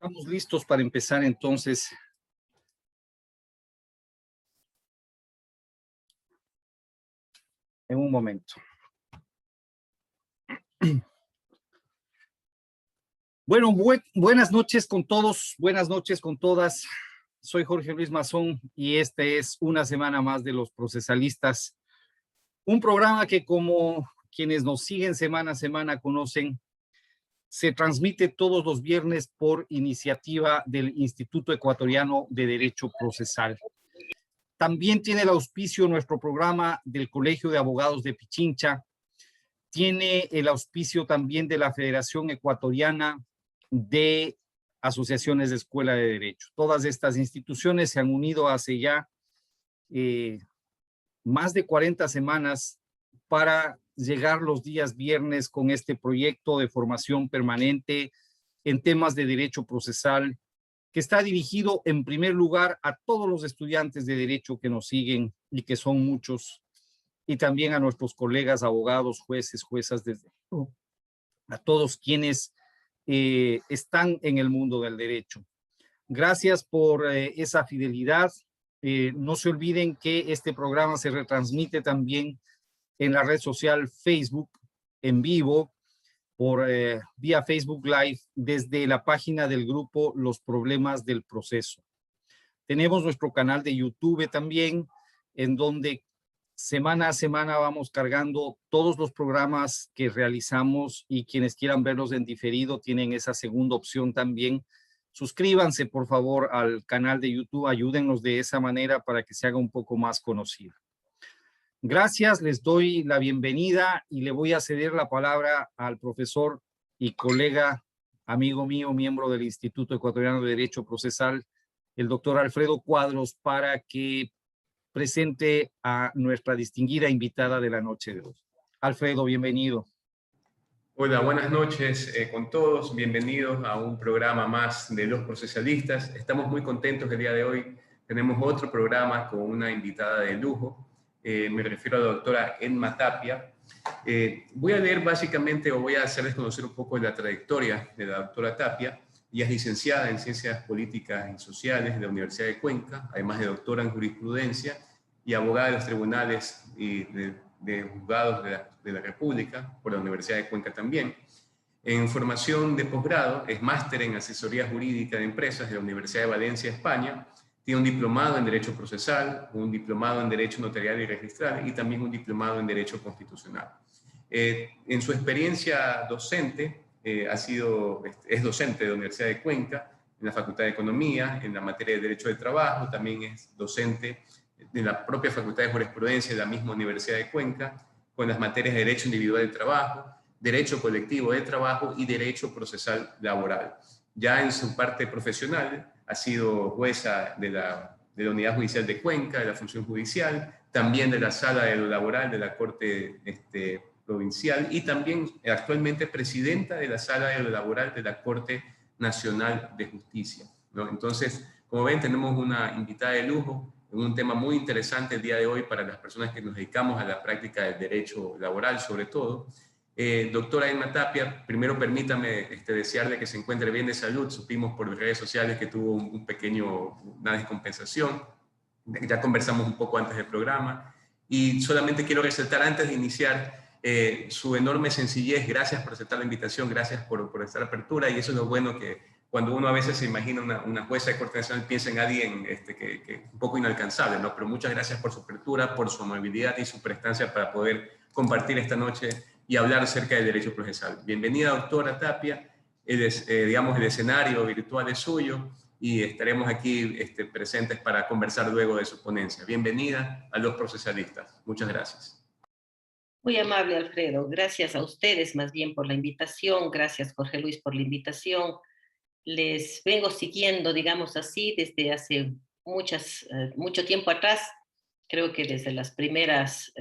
Estamos listos para empezar entonces. En un momento. Bueno, buenas noches con todos, buenas noches con todas. Soy Jorge Luis Mazón y esta es una semana más de Los Procesalistas, un programa que, como quienes nos siguen semana a semana conocen, se transmite todos los viernes por iniciativa del Instituto Ecuatoriano de Derecho Procesal. También tiene el auspicio nuestro programa del Colegio de Abogados de Pichincha, tiene el auspicio también de la Federación Ecuatoriana de Asociaciones de Escuela de Derecho. Todas estas instituciones se han unido hace ya más de 40 semanas para llegar los días viernes con este proyecto de formación permanente en temas de derecho procesal, que está dirigido en primer lugar a todos los estudiantes de derecho que nos siguen y que son muchos, y también a nuestros colegas abogados, jueces, juezas, a todos quienes están en el mundo del derecho. Gracias por esa fidelidad. No se olviden que este programa se retransmite también en la red social Facebook en vivo, por vía Facebook Live, desde la página del grupo Los Problemas del Proceso. Tenemos nuestro canal de YouTube también, en donde semana a semana vamos cargando todos los programas que realizamos, y quienes quieran verlos en diferido tienen esa segunda opción también. Suscríbanse por favor al canal de YouTube, ayúdennos de esa manera para que se haga un poco más conocido. Gracias, les doy la bienvenida y le voy a ceder la palabra al profesor y colega, amigo mío, miembro del Instituto Ecuatoriano de Derecho Procesal, el doctor Alfredo Cuadros, para que presente a nuestra distinguida invitada de la noche de hoy. Alfredo, bienvenido. Hola, buenas noches con todos. Bienvenidos a un programa más de Los Procesalistas. Estamos muy contentos el día de hoy. Tenemos otro programa con una invitada de lujo. Me refiero a la doctora Emma Tapia. Voy a leer básicamente, o voy a hacerles conocer un poco de la trayectoria de la doctora Tapia. Ella es licenciada en Ciencias Políticas y Sociales de la Universidad de Cuenca, además de doctora en Jurisprudencia y abogada de los tribunales y de juzgados de la República por la Universidad de Cuenca también. En formación de posgrado es máster en Asesoría Jurídica de Empresas de la Universidad de Valencia, España. Tiene un diplomado en Derecho Procesal, un diplomado en Derecho Notarial y Registral y también un diplomado en Derecho Constitucional. En su experiencia docente, es docente de la Universidad de Cuenca, en la Facultad de Economía, en la materia de Derecho del Trabajo, también es docente de la propia Facultad de Jurisprudencia de la misma Universidad de Cuenca, con las materias de Derecho Individual del Trabajo, Derecho Colectivo del Trabajo y Derecho Procesal Laboral. Ya en su parte profesional ha sido jueza de la Unidad Judicial de Cuenca, de la Función Judicial, también de la Sala de lo Laboral de la Corte Provincial, y también actualmente presidenta de la Sala de lo Laboral de la Corte Nacional de Justicia, ¿no? Entonces, como ven, tenemos una invitada de lujo en un tema muy interesante el día de hoy para las personas que nos dedicamos a la práctica del derecho laboral, sobre todo. Doctora Emma Tapia, primero permítame desearle que se encuentre bien de salud. Supimos por redes sociales que tuvo una descompensación. Ya conversamos un poco antes del programa. Y solamente quiero resaltar antes de iniciar su enorme sencillez. Gracias por aceptar la invitación, gracias por esta apertura. Y eso es lo bueno, que cuando uno a veces se imagina una jueza de Corte Nacional, piensa en alguien que un poco inalcanzable, ¿no? Pero muchas gracias por su apertura, por su amabilidad y su prestancia para poder compartir esta noche y hablar acerca del derecho procesal. Bienvenida, doctora Tapia. Digamos, el escenario virtual es suyo y estaremos aquí presentes para conversar luego de su ponencia. Bienvenida a Los Procesalistas. Muchas gracias. Muy amable, Alfredo. Gracias a ustedes más bien por la invitación. Gracias, Jorge Luis, por la invitación. Les vengo siguiendo, digamos así, desde hace mucho tiempo atrás. Creo que desde las primeras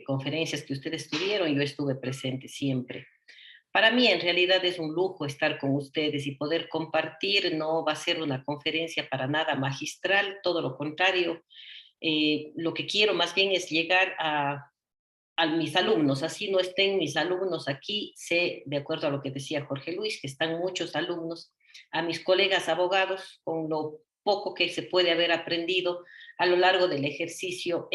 conferencias que ustedes tuvieron, yo estuve presente siempre. Para mí, en realidad, es un lujo estar con ustedes y poder compartir. No va a ser una conferencia para nada magistral, todo lo contrario. Lo que quiero más bien es llegar a mis alumnos, así no estén mis alumnos aquí, sé, de acuerdo a lo que decía Jorge Luis, que están muchos alumnos, a mis colegas abogados con lo poco que se puede haber aprendido a lo largo del ejercicio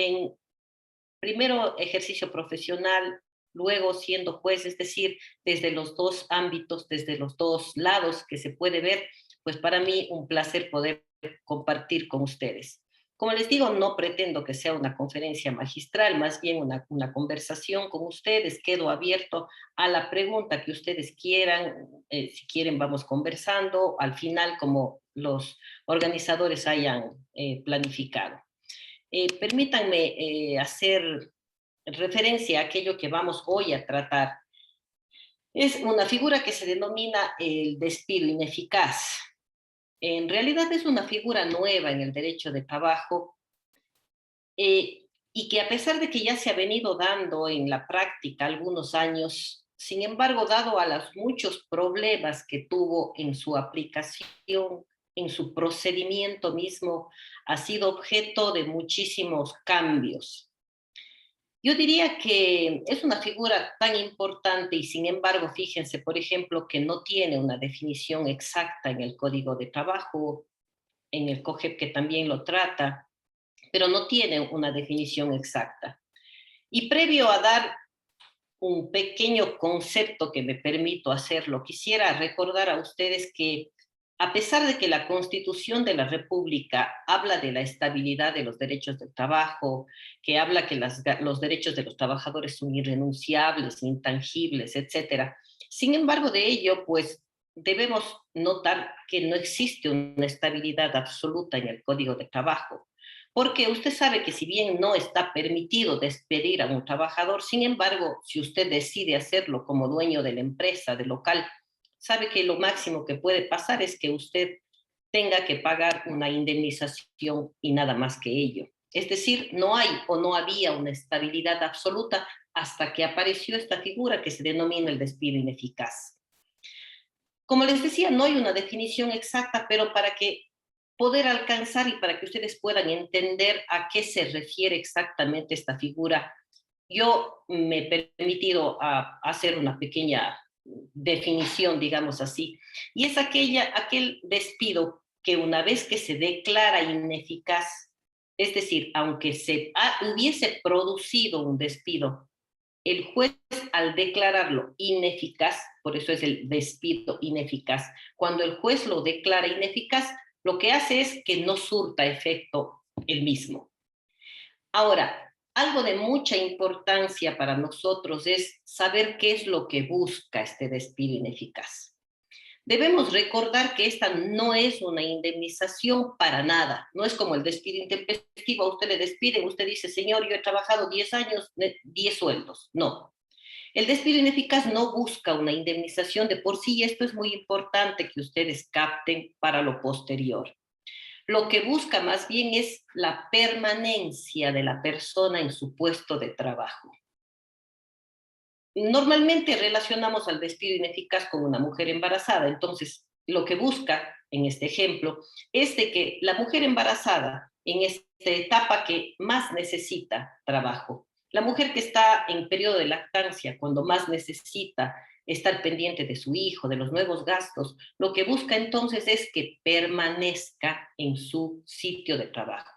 primero ejercicio profesional, luego siendo juez, es decir, desde los dos ámbitos, desde los dos lados que se puede ver, pues para mí un placer poder compartir con ustedes. Como les digo, no pretendo que sea una conferencia magistral, más bien una conversación con ustedes. Quedo abierto a la pregunta que ustedes quieran. Si quieren, vamos conversando al final, como los organizadores hayan planificado. Permítanme hacer referencia a aquello que vamos hoy a tratar. Es una figura que se denomina el despido ineficaz. En realidad es una figura nueva en el derecho de trabajo y que a pesar de que ya se ha venido dando en la práctica algunos años, sin embargo, dado a los muchos problemas que tuvo en su aplicación, en su procedimiento mismo, ha sido objeto de muchísimos cambios. Yo diría que es una figura tan importante y sin embargo, fíjense, por ejemplo, que no tiene una definición exacta en el Código de Trabajo, en el COGEP que también lo trata, pero no tiene una definición exacta. Y previo a dar un pequeño concepto que me permito hacerlo, quisiera recordar a ustedes que a pesar de que la Constitución de la República habla de la estabilidad de los derechos del trabajo, que habla que los derechos de los trabajadores son irrenunciables, intangibles, etcétera, sin embargo de ello, pues debemos notar que no existe una estabilidad absoluta en el Código de Trabajo. Porque usted sabe que si bien no está permitido despedir a un trabajador, sin embargo, si usted decide hacerlo como dueño de la empresa, del local, sabe que lo máximo que puede pasar es que usted tenga que pagar una indemnización y nada más que ello. Es decir, no hay o no había una estabilidad absoluta hasta que apareció esta figura que se denomina el despido ineficaz. Como les decía, no hay una definición exacta, pero para que poder alcanzar y para que ustedes puedan entender a qué se refiere exactamente esta figura, yo me he permitido hacer una pequeña definición, digamos así, y es aquel despido que una vez que se declara ineficaz, es decir, aunque hubiese producido un despido, el juez al declararlo ineficaz, por eso es el despido ineficaz, cuando el juez lo declara ineficaz, lo que hace es que no surta efecto el mismo. Ahora, algo de mucha importancia para nosotros es saber qué es lo que busca este despido ineficaz. Debemos recordar que esta no es una indemnización para nada. No es como el despido intempestivo. A usted le despiden, usted dice, señor, yo he trabajado 10 años, 10 sueldos. No. El despido ineficaz no busca una indemnización de por sí, y esto es muy importante que ustedes capten para lo posterior. Lo que busca más bien es la permanencia de la persona en su puesto de trabajo. Normalmente relacionamos al despido ineficaz con una mujer embarazada, entonces lo que busca en este ejemplo es de que la mujer embarazada en esta etapa que más necesita trabajo, la mujer que está en periodo de lactancia, cuando más necesita estar pendiente de su hijo, de los nuevos gastos, lo que busca entonces es que permanezca en su sitio de trabajo.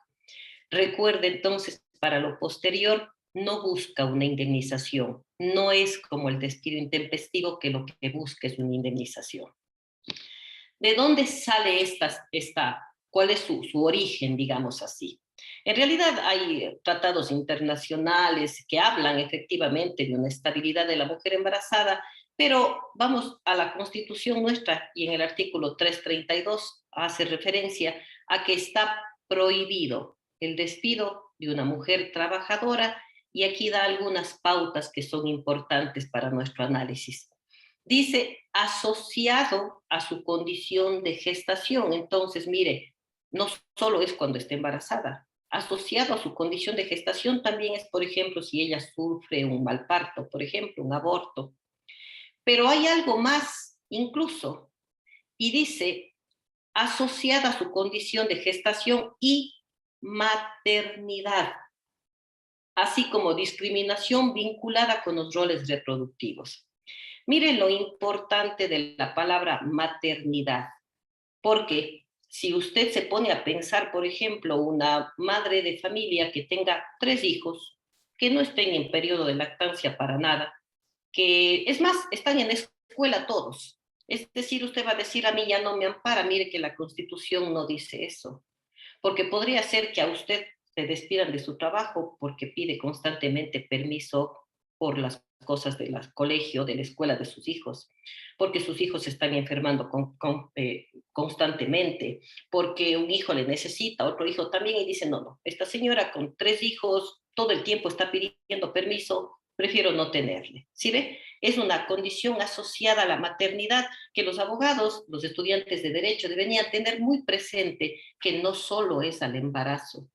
Recuerde entonces, para lo posterior, no busca una indemnización, no es como el despido intempestivo que lo que busca es una indemnización. ¿De dónde sale cuál es su origen, digamos así? En realidad hay tratados internacionales que hablan efectivamente de una estabilidad de la mujer embarazada, pero vamos a la Constitución nuestra y en el artículo 332 hace referencia a que está prohibido el despido de una mujer trabajadora y aquí da algunas pautas que son importantes para nuestro análisis. Dice, asociado a su condición de gestación. Entonces, mire, no solo es cuando está embarazada, asociado a su condición de gestación también es, por ejemplo, si ella sufre un mal parto, por ejemplo, un aborto. Pero hay algo más incluso, y dice, asociada a su condición de gestación y maternidad, así como discriminación vinculada con los roles reproductivos. Miren lo importante de la palabra maternidad. Porque si usted se pone a pensar, por ejemplo, una madre de familia que tenga 3 hijos, que no estén en periodo de lactancia para nada, que es más, están en escuela todos. Es decir, usted va a decir, a mí ya no me ampara, mire que la Constitución no dice eso. Porque podría ser que a usted se despidan de su trabajo porque pide constantemente permiso por las cosas del colegio, de la escuela de sus hijos, porque sus hijos se están enfermando constantemente, porque un hijo le necesita, otro hijo también, y dice, no, no, esta señora con 3 hijos todo el tiempo está pidiendo permiso, prefiero no tenerle. ¿Sí ve? Es una condición asociada a la maternidad que los abogados, los estudiantes de derecho deberían tener muy presente, que no solo es al embarazo,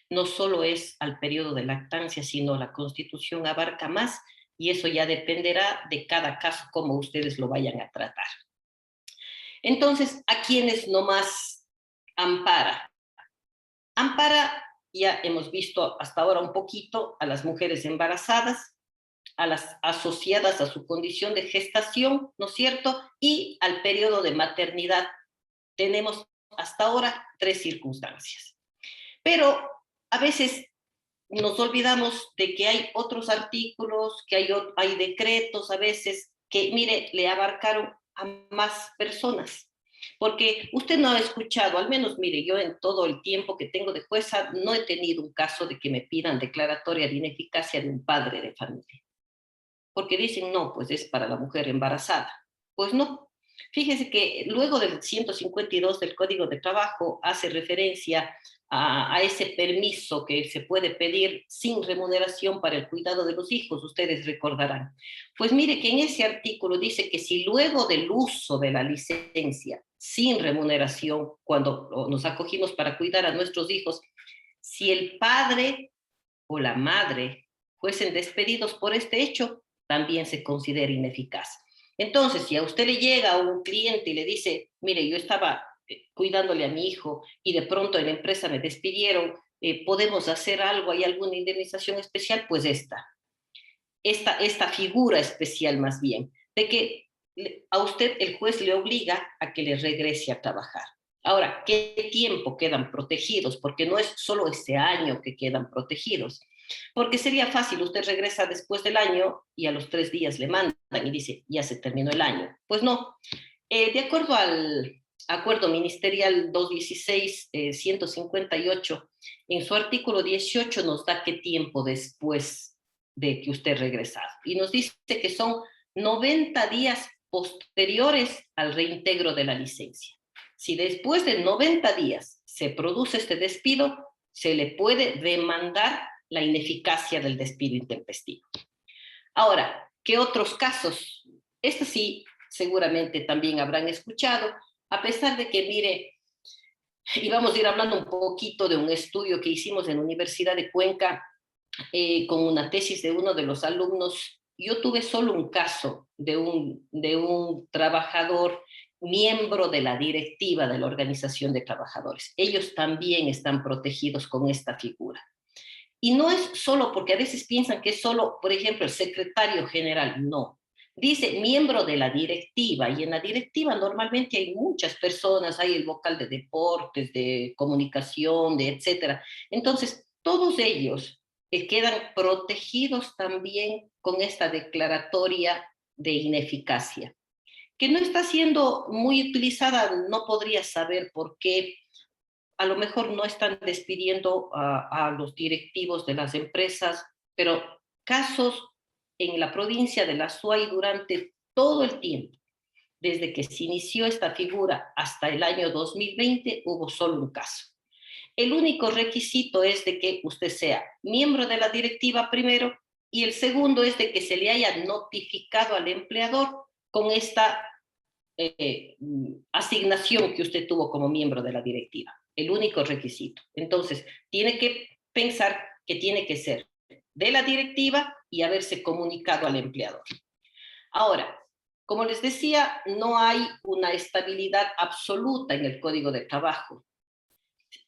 no solo es al periodo de lactancia, sino la Constitución abarca más y eso ya dependerá de cada caso cómo ustedes lo vayan a tratar. Entonces, ¿a quiénes nomás ampara? Ampara, ya hemos visto hasta ahora un poquito, a las mujeres embarazadas, a las asociadas a su condición de gestación, ¿no es cierto? Y al periodo de maternidad. Tenemos hasta ahora 3 circunstancias. Pero a veces nos olvidamos de que hay otros artículos, que hay decretos a veces que, mire, le abarcaron a más personas. Porque usted no ha escuchado, al menos, mire, yo en todo el tiempo que tengo de jueza no he tenido un caso de que me pidan declaratoria de ineficacia de un padre de familia. Porque dicen, no, pues es para la mujer embarazada. Pues no. Fíjese que luego del 152 del Código de Trabajo hace referencia a ese permiso que se puede pedir sin remuneración para el cuidado de los hijos, ustedes recordarán. Pues mire que en ese artículo dice que si luego del uso de la licencia sin remuneración, cuando nos acogimos para cuidar a nuestros hijos, si el padre o la madre fuesen despedidos por este hecho, también se considera ineficaz. Entonces, si a usted le llega un cliente y le dice, mire, yo estaba cuidándole a mi hijo y de pronto en la empresa me despidieron, ¿podemos hacer algo? ¿Hay alguna indemnización especial? Pues esta figura especial más bien, de que a usted el juez le obliga a que le regrese a trabajar. Ahora, ¿qué tiempo quedan protegidos? Porque no es solo ese año que quedan protegidos. Porque sería fácil, usted regresa después del año y a los 3 días le mandan y dice, ya se terminó el año. Pues no. De acuerdo al Acuerdo Ministerial 216-158, en su artículo 18 nos da qué tiempo después de que usted regresado. Y nos dice que son 90 días posteriores al reintegro de la licencia. Si después de 90 días se produce este despido, se le puede demandar la ineficacia del despido intempestivo. Ahora, ¿qué otros casos? Estos sí, seguramente también habrán escuchado, a pesar de que, mire, y vamos a ir hablando un poquito de un estudio que hicimos en la Universidad de Cuenca con una tesis de uno de los alumnos. Yo tuve solo un caso de un trabajador miembro de la directiva de la organización de trabajadores. Ellos también están protegidos con esta figura. Y no es solo porque a veces piensan que es solo, por ejemplo, el secretario general. No. Dice miembro de la directiva, y en la directiva normalmente hay muchas personas, hay el vocal de deportes, de comunicación, de etcétera. Entonces, todos ellos quedan protegidos también con esta declaratoria de ineficacia, que no está siendo muy utilizada, no podría saber por qué. A lo mejor no están despidiendo a los directivos de las empresas, pero casos en la provincia de la Suay durante todo el tiempo, desde que se inició esta figura hasta el año 2020, hubo solo un caso. El único requisito es de que usted sea miembro de la directiva primero, y el segundo es de que se le haya notificado al empleador con esta asignación que usted tuvo como miembro de la directiva. El único requisito. Entonces, tiene que pensar que tiene que ser de la directiva y haberse comunicado al empleador. Ahora, como les decía, no hay una estabilidad absoluta en el Código de Trabajo.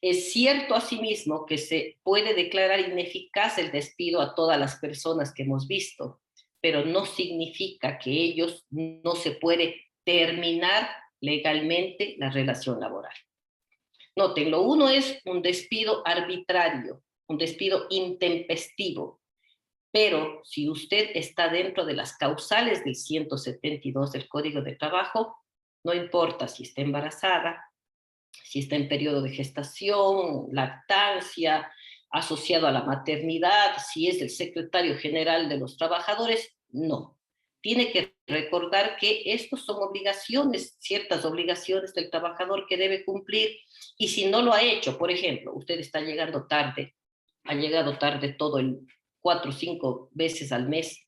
Es cierto asimismo que se puede declarar ineficaz el despido a todas las personas que hemos visto, pero no significa que ellos no se puede terminar legalmente la relación laboral. Noten, lo uno es un despido arbitrario, un despido intempestivo, pero si usted está dentro de las causales del 172 del Código de Trabajo, no importa si está embarazada, si está en periodo de gestación, lactancia, asociado a la maternidad, si es el secretario general de los trabajadores, no. Tiene que recordar que estos son obligaciones, ciertas obligaciones del trabajador que debe cumplir, y si no lo ha hecho, por ejemplo, usted está llegando tarde, ha llegado tarde todo el 4 o 5 veces al mes,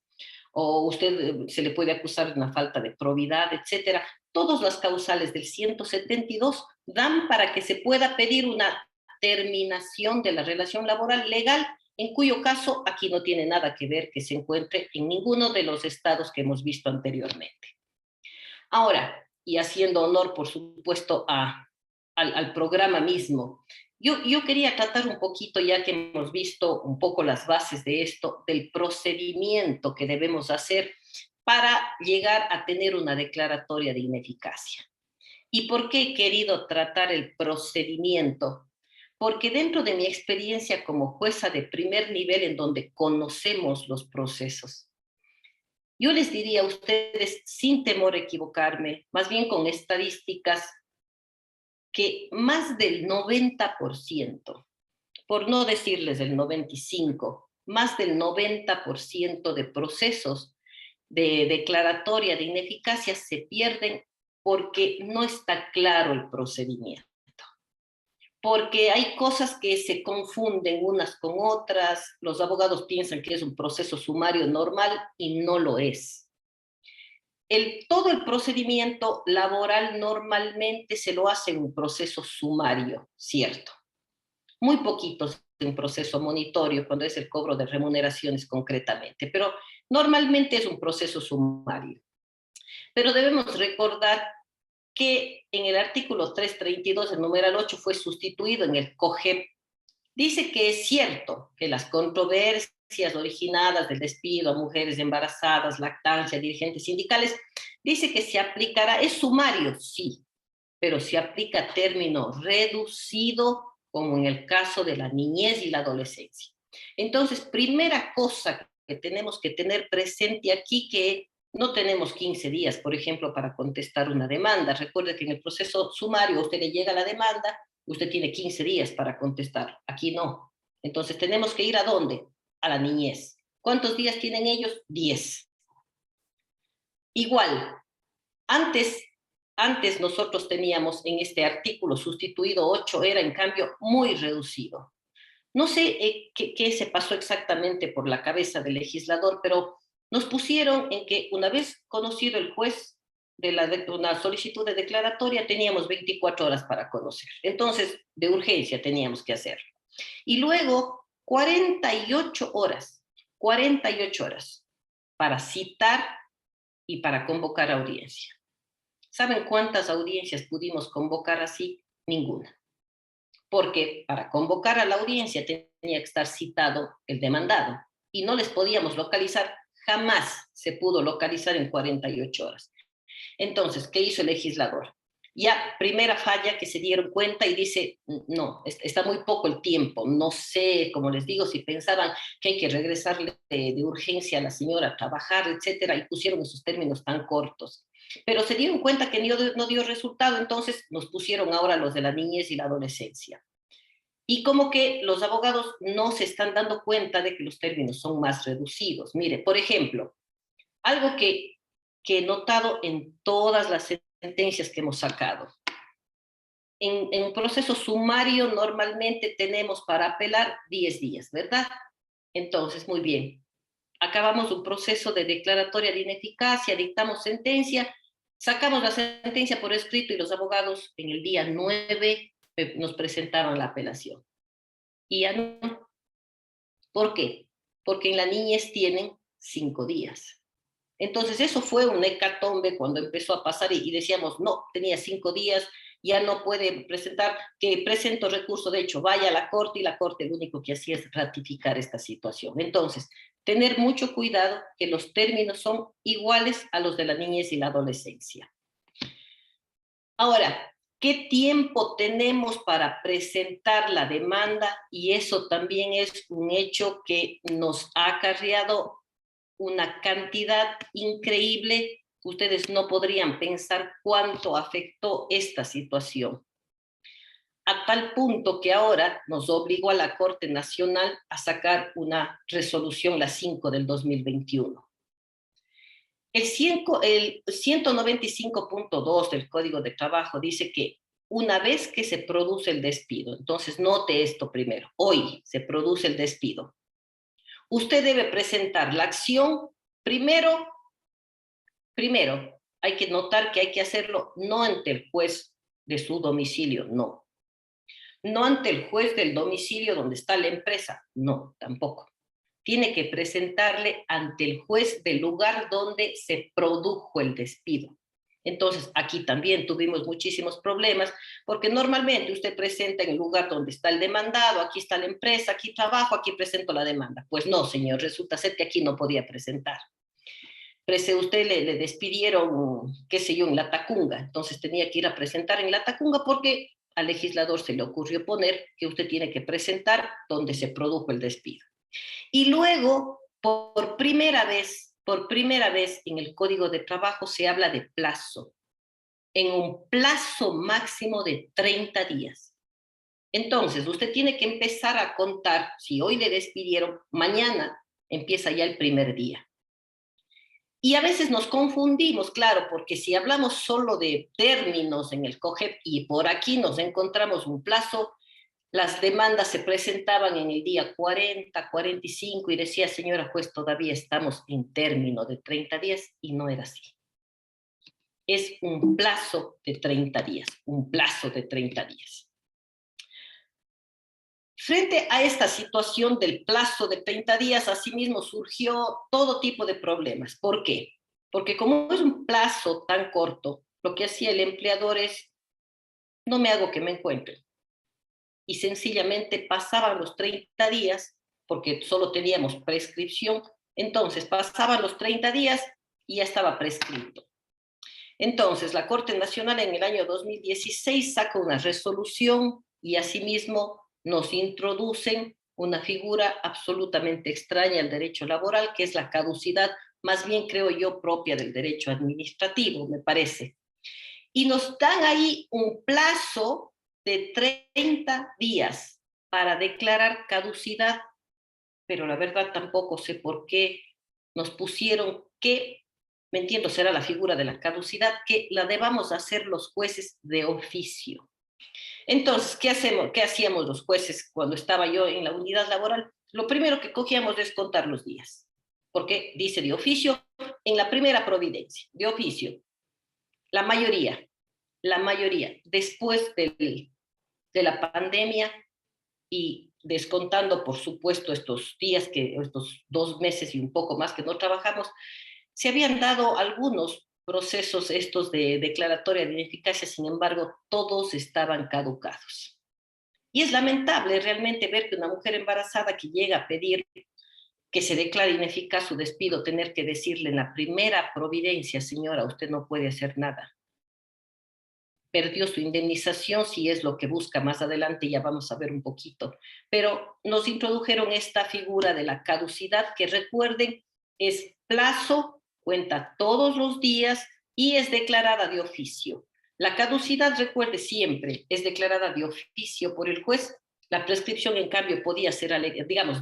o usted se le puede acusar de una falta de probidad, etcétera. Todas las causales del 172 dan para que se pueda pedir una terminación de la relación laboral legal, en cuyo caso aquí no tiene nada que ver que se encuentre en ninguno de los estados que hemos visto anteriormente. Ahora, y haciendo honor, por supuesto, al programa mismo, yo quería tratar un poquito, ya que hemos visto un poco las bases de esto, del procedimiento que debemos hacer para llegar a tener una declaratoria de ineficacia. ¿Y por qué he querido tratar el procedimiento? Porque dentro de mi experiencia como jueza de primer nivel, en donde conocemos los procesos, yo les diría a ustedes, sin temor a equivocarme, más bien con estadísticas, que más del 90%, por no decirles el 95%, más del 90% de procesos de declaratoria de ineficacia se pierden porque no está claro el procedimiento. Porque hay cosas que se confunden unas con otras, los abogados piensan que es un proceso sumario normal y no lo es. Todo el procedimiento laboral normalmente se lo hace en un proceso sumario, ¿cierto? Muy poquitos en proceso monitorio, cuando es el cobro de remuneraciones concretamente, pero normalmente es un proceso sumario. Pero debemos recordar que en el artículo 332, el numeral 8, fue sustituido en el COGEP. Dice que es cierto que las controversias originadas del despido a mujeres embarazadas, lactancia, dirigentes sindicales, dice que se aplicará, es sumario, sí, pero se aplica a término reducido, como en el caso de la niñez y la adolescencia. Entonces, primera cosa que tenemos que tener presente aquí, que no tenemos 15 días, por ejemplo, para contestar una demanda. Recuerde que en el proceso sumario a usted le llega la demanda, usted tiene 15 días para contestar. Aquí no. Entonces, tenemos que ir ¿a dónde? A la niñez. ¿Cuántos días tienen ellos? 10. Igual, antes nosotros teníamos en este artículo sustituido 8, era en cambio muy reducido. No sé qué se pasó exactamente por la cabeza del legislador, pero nos pusieron en que una vez conocido el juez de una solicitud de declaratoria, teníamos 24 horas para conocer. Entonces, de urgencia teníamos que hacerlo. Y luego 48 horas para citar y para convocar audiencia. ¿Saben cuántas audiencias pudimos convocar así? Ninguna. Porque para convocar a la audiencia tenía que estar citado el demandado y no les podíamos localizar, jamás se pudo localizar en 48 horas. Entonces, ¿qué hizo el legislador? Ya, primera falla que se dieron cuenta y dice, no, está muy poco el tiempo, no sé, como les digo, si pensaban que hay que regresarle de urgencia a la señora a trabajar, etcétera, y pusieron esos términos tan cortos. Pero se dieron cuenta que no dio resultado, entonces nos pusieron ahora los de la niñez y la adolescencia. Y como que los abogados no se están dando cuenta de que los términos son más reducidos. Mire, por ejemplo, algo que he notado en todas las sentencias que hemos sacado. En un proceso sumario normalmente tenemos para apelar 10 días, ¿verdad? Entonces, muy bien. Acabamos un proceso de declaratoria de ineficacia, dictamos sentencia, sacamos la sentencia por escrito y los abogados en el día 9 nos presentaban la apelación. Y ya no. ¿Por qué? Porque en la niñez tienen 5 días. Entonces eso fue un hecatombe cuando empezó a pasar y decíamos, no, tenía 5 días, ya no puede presentar, que presento recurso, de hecho, vaya a la corte y la corte lo único que hacía es ratificar esta situación. Entonces, tener mucho cuidado que los términos son iguales a los de la niñez y la adolescencia. Ahora, ¿qué tiempo tenemos para presentar la demanda? Y eso también es un hecho que nos ha acarreado una cantidad increíble. Ustedes no podrían pensar cuánto afectó esta situación. A tal punto que ahora nos obligó a la Corte Nacional a sacar una resolución, la 5 del 2021. El 195.2 del Código de Trabajo dice que una vez que se produce el despido, entonces note esto primero, hoy se produce el despido, usted debe presentar la acción primero, hay que notar que hay que hacerlo no ante el juez de su domicilio, no. No ante el juez del domicilio donde está la empresa, no, tampoco. Tiene que presentarle ante el juez del lugar donde se produjo el despido. Entonces, aquí también tuvimos muchísimos problemas, porque normalmente usted presenta en el lugar donde está el demandado, aquí está la empresa, aquí trabajo, aquí presento la demanda. Pues no, señor, resulta ser que aquí no podía presentar. Usted le despidieron, qué sé yo, en La Tacunga, entonces tenía que ir a presentar en La Tacunga porque al legislador se le ocurrió poner que usted tiene que presentar donde se produjo el despido. Y luego, por primera vez en el Código de Trabajo se habla de plazo, en un plazo máximo de 30 días. Entonces, usted tiene que empezar a contar, si hoy le despidieron, mañana empieza ya el primer día. Y a veces nos confundimos, claro, porque si hablamos solo de términos en el COGEP y por aquí nos encontramos un plazo, las demandas se presentaban en el día 40, 45 y decía, señora juez, todavía estamos en término de 30 días y no era así. Es un plazo de 30 días, un plazo de 30 días. Frente a esta situación del plazo de 30 días, asimismo surgió todo tipo de problemas. ¿Por qué? Porque como es un plazo tan corto, lo que hacía el empleador es, no me hago que me encuentre. Y sencillamente pasaban los 30 días, porque solo teníamos prescripción, entonces pasaban los 30 días y ya estaba prescrito. Entonces, la Corte Nacional en el año 2016 saca una resolución y asimismo nos introducen una figura absolutamente extraña al derecho laboral, que es la caducidad, más bien creo yo propia del derecho administrativo, me parece. Y nos dan ahí un plazo de 30 días para declarar caducidad, pero la verdad tampoco sé por qué nos pusieron que, me entiendo, será la figura de la caducidad, que la debamos hacer los jueces de oficio. Entonces, ¿qué hacíamos los jueces cuando estaba yo en la unidad laboral? Lo primero que cogíamos es contar los días, porque dice de oficio en la primera providencia, de oficio. La mayoría, después de la pandemia y descontando, por supuesto, estos 2 meses y un poco más que no trabajamos, se habían dado algunos procesos estos de declaratoria de ineficacia, sin embargo, todos estaban caducados. Y es lamentable realmente ver que una mujer embarazada que llega a pedir que se declare ineficaz su despido, tener que decirle en la primera providencia, señora, usted no puede hacer nada. Perdió su indemnización, si es lo que busca más adelante, ya vamos a ver un poquito. Pero nos introdujeron esta figura de la caducidad, que recuerden, es plazo, cuenta todos los días y es declarada de oficio. La caducidad, recuerde siempre, es declarada de oficio por el juez. La prescripción, en cambio, podía ser,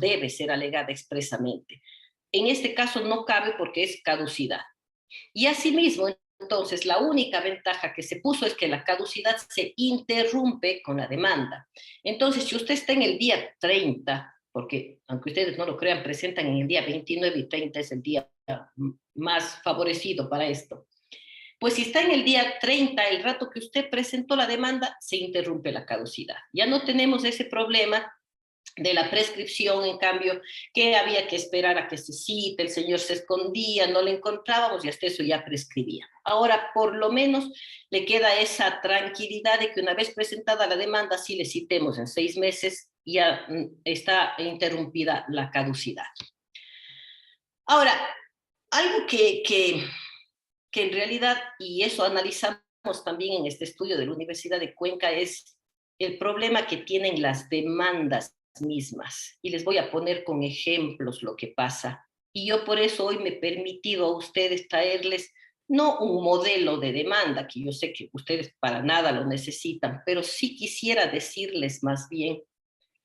debe ser alegada expresamente. En este caso no cabe porque es caducidad. Y asimismo, entonces, la única ventaja que se puso es que la caducidad se interrumpe con la demanda. Entonces, si usted está en el día 30, porque aunque ustedes no lo crean, presentan en el día 29 y 30 es el día más favorecido para esto. Pues si está en el día 30, el rato que usted presentó la demanda, se interrumpe la caducidad. Ya no tenemos ese problema de la prescripción, en cambio, que había que esperar a que se cite, el señor se escondía, no le encontrábamos y hasta eso ya prescribía. Ahora, por lo menos, le queda esa tranquilidad de que una vez presentada la demanda, si le citemos en 6 meses, ya está interrumpida la caducidad. Ahora, algo que en realidad, y eso analizamos también en este estudio de la Universidad de Cuenca es el problema que tienen las demandas mismas. Y les voy a poner con ejemplos lo que pasa. Y yo por eso hoy me he permitido a ustedes traerles no un modelo de demanda, que yo sé que ustedes para nada lo necesitan, pero sí quisiera decirles más bien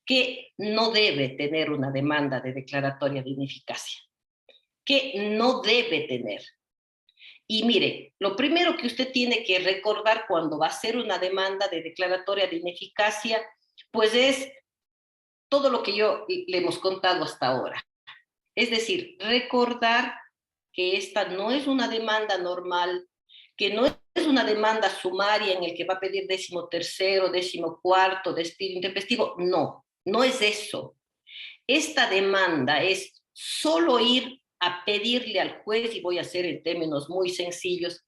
que no debe tener una demanda de declaratoria de ineficacia, que no debe tener. Y mire, lo primero que usted tiene que recordar cuando va a hacer una demanda de declaratoria de ineficacia, pues es todo lo que yo le hemos contado hasta ahora. Es decir, recordar que esta no es una demanda normal, que no es una demanda sumaria en el que va a pedir 13º, 14º despido intempestivo. No, no es eso. Esta demanda es solo ir a pedirle al juez, y voy a hacer en términos muy sencillos,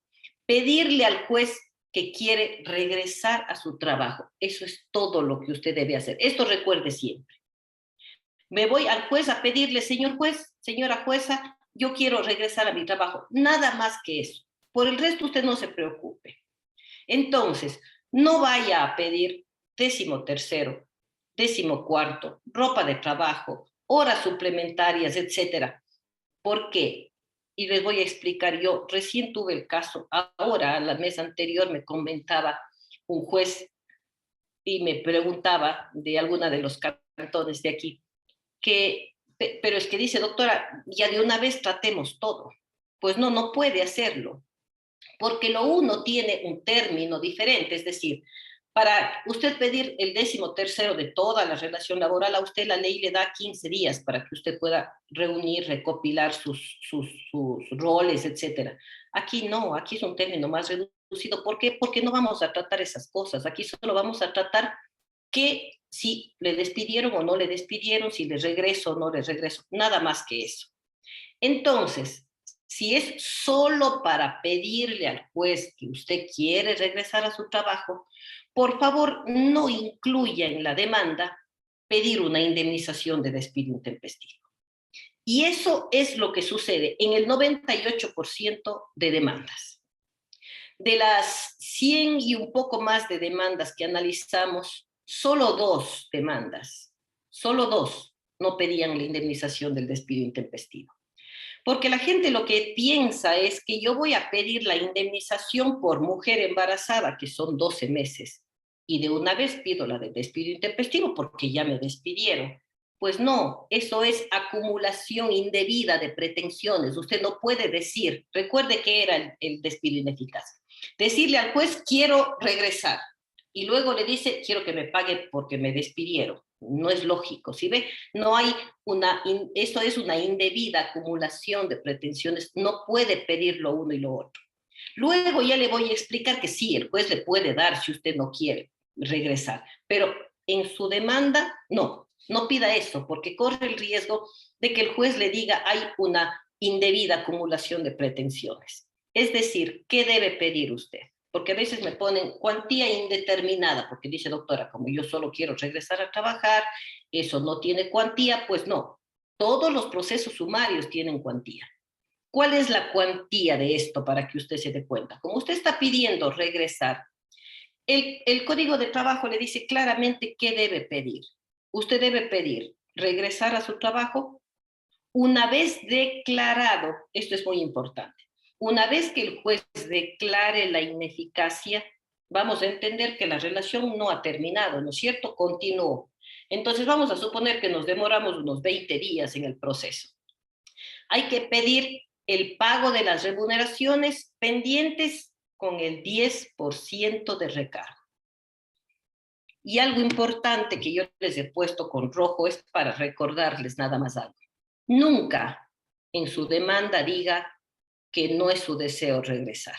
pedirle al juez que quiere regresar a su trabajo. Eso es todo lo que usted debe hacer. Esto recuerde siempre. Me voy al juez a pedirle, señor juez, señora jueza, yo quiero regresar a mi trabajo. Nada más que eso. Por el resto usted no se preocupe. Entonces, no vaya a pedir 13º, 14º, ropa de trabajo, horas suplementarias, etcétera. ¿Por qué? Y les voy a explicar. Yo recién tuve el caso, ahora, la mes anterior me comentaba un juez y me preguntaba de alguna de los cantones de aquí, pero es que dice, doctora, ya de una vez tratemos todo. Pues no, no puede hacerlo, porque lo uno tiene un término diferente, es decir, para usted pedir el 13º de toda la relación laboral, a usted la ley le da 15 días para que usted pueda reunir, recopilar sus roles, etc. Aquí no, aquí es un término más reducido. ¿Por qué? Porque no vamos a tratar esas cosas. Aquí solo vamos a tratar que si le despidieron o no le despidieron, si le regreso o no le regreso, nada más que eso. Entonces, si es solo para pedirle al juez que usted quiere regresar a su trabajo, por favor, no incluya en la demanda pedir una indemnización de despido intempestivo. Y eso es lo que sucede en el 98% de demandas. De las 100 y un poco más de demandas que analizamos, solo 2 demandas, solo 2 no pedían la indemnización del despido intempestivo. Porque la gente lo que piensa es que yo voy a pedir la indemnización por mujer embarazada, que son 12 meses, y de una vez pido la de despido intempestivo porque ya me despidieron. Pues no, eso es acumulación indebida de pretensiones. Usted no puede decir, recuerde que era el despido ineficaz, decirle al juez, quiero regresar, y luego le dice, quiero que me pague porque me despidieron. No es lógico, ¿sí ve? No hay esto es una indebida acumulación de pretensiones, no puede pedir lo uno y lo otro. Luego ya le voy a explicar que sí, el juez le puede dar si usted no quiere regresar, pero en su demanda, no pida eso, porque corre el riesgo de que el juez le diga hay una indebida acumulación de pretensiones. Es decir, ¿qué debe pedir usted? Porque a veces me ponen cuantía indeterminada, porque dice, doctora, como yo solo quiero regresar a trabajar, eso no tiene cuantía. Pues no, todos los procesos sumarios tienen cuantía. ¿Cuál es la cuantía de esto para que usted se dé cuenta? Como usted está pidiendo regresar, el Código de Trabajo le dice claramente qué debe pedir. Usted debe pedir regresar a su trabajo una vez declarado, esto es muy importante, una vez que el juez declare la ineficacia, vamos a entender que la relación no ha terminado, ¿no es cierto? Continuó. Entonces vamos a suponer que nos demoramos unos 20 días en el proceso. Hay que pedir el pago de las remuneraciones pendientes con el 10% de recargo. Y algo importante que yo les he puesto con rojo es para recordarles nada más algo. Nunca en su demanda diga que no es su deseo regresar.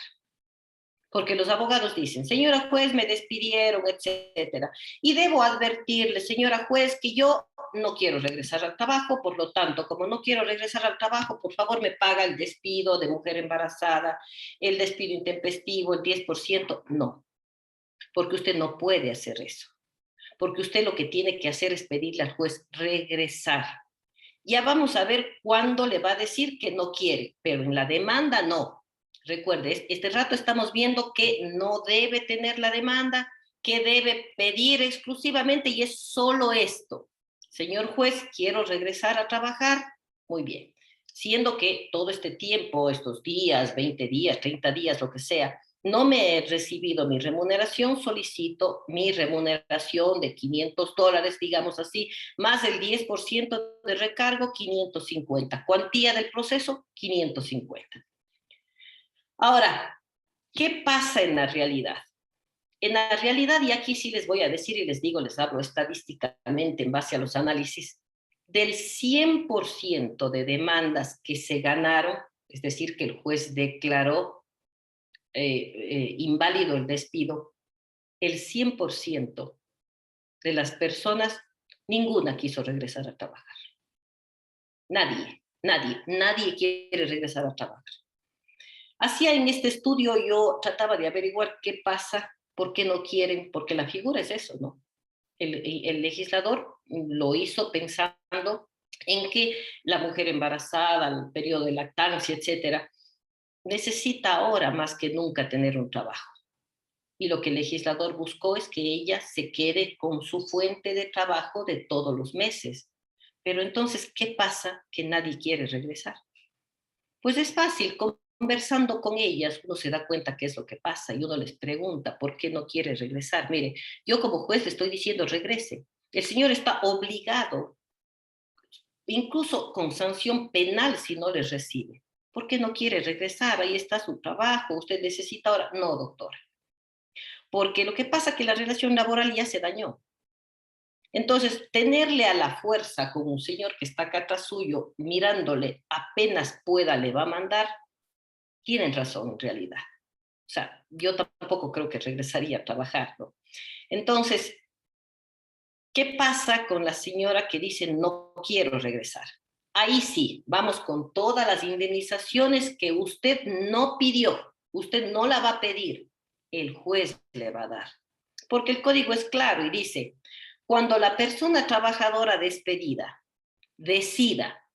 Porque los abogados dicen, señora juez, me despidieron, etcétera. Y debo advertirle, señora juez, que yo no quiero regresar al trabajo, por lo tanto, como no quiero regresar al trabajo, por favor me paga el despido de mujer embarazada, el despido intempestivo, el 10%. No, porque usted no puede hacer eso. Porque usted lo que tiene que hacer es pedirle al juez regresar. Ya vamos a ver cuándo le va a decir que no quiere, pero en la demanda no. Recuerde, este rato estamos viendo que no debe tener la demanda, que debe pedir exclusivamente, y es solo esto. Señor juez, quiero regresar a trabajar. Muy bien. Siendo que todo este tiempo, estos días, 20 días, 30 días, lo que sea, no me he recibido mi remuneración, solicito mi remuneración de $500, digamos así, más el 10% de recargo, 550. Cuantía del proceso, 550. Ahora, ¿qué pasa en la realidad? En la realidad, y aquí sí les voy a decir y les digo, les hablo estadísticamente en base a los análisis, del 100% de demandas que se ganaron, es decir, que el juez declaró inválido el despido, el 100% de las personas, ninguna quiso regresar a trabajar. Nadie quiere regresar a trabajar. Hacía en este estudio, yo trataba de averiguar qué pasa, por qué no quieren, porque la figura es eso, ¿no? El legislador lo hizo pensando en que la mujer embarazada, el periodo de lactancia, etcétera, necesita ahora más que nunca tener un trabajo. Y lo que el legislador buscó es que ella se quede con su fuente de trabajo de todos los meses. Pero entonces, ¿qué pasa que nadie quiere regresar? Pues es fácil, conversando con ellas, uno se da cuenta qué es lo que pasa y uno les pregunta por qué no quiere regresar. Mire, yo como juez le estoy diciendo regrese. El señor está obligado, incluso con sanción penal si no les recibe. ¿Por qué no quiere regresar? Ahí está su trabajo, usted necesita ahora. No, doctora. Porque lo que pasa es que la relación laboral ya se dañó. Entonces, tenerle a la fuerza con un señor que está acá atrás suyo, mirándole, apenas pueda le va a mandar, tienen razón en realidad. O sea, yo tampoco creo que regresaría a trabajar, ¿no? Entonces, ¿qué pasa con la señora que dice no quiero regresar? Ahí sí, vamos con todas las indemnizaciones que usted no pidió. Usted no la va a pedir, el juez le va a dar. Porque el código es claro y dice, cuando la persona trabajadora despedida decida,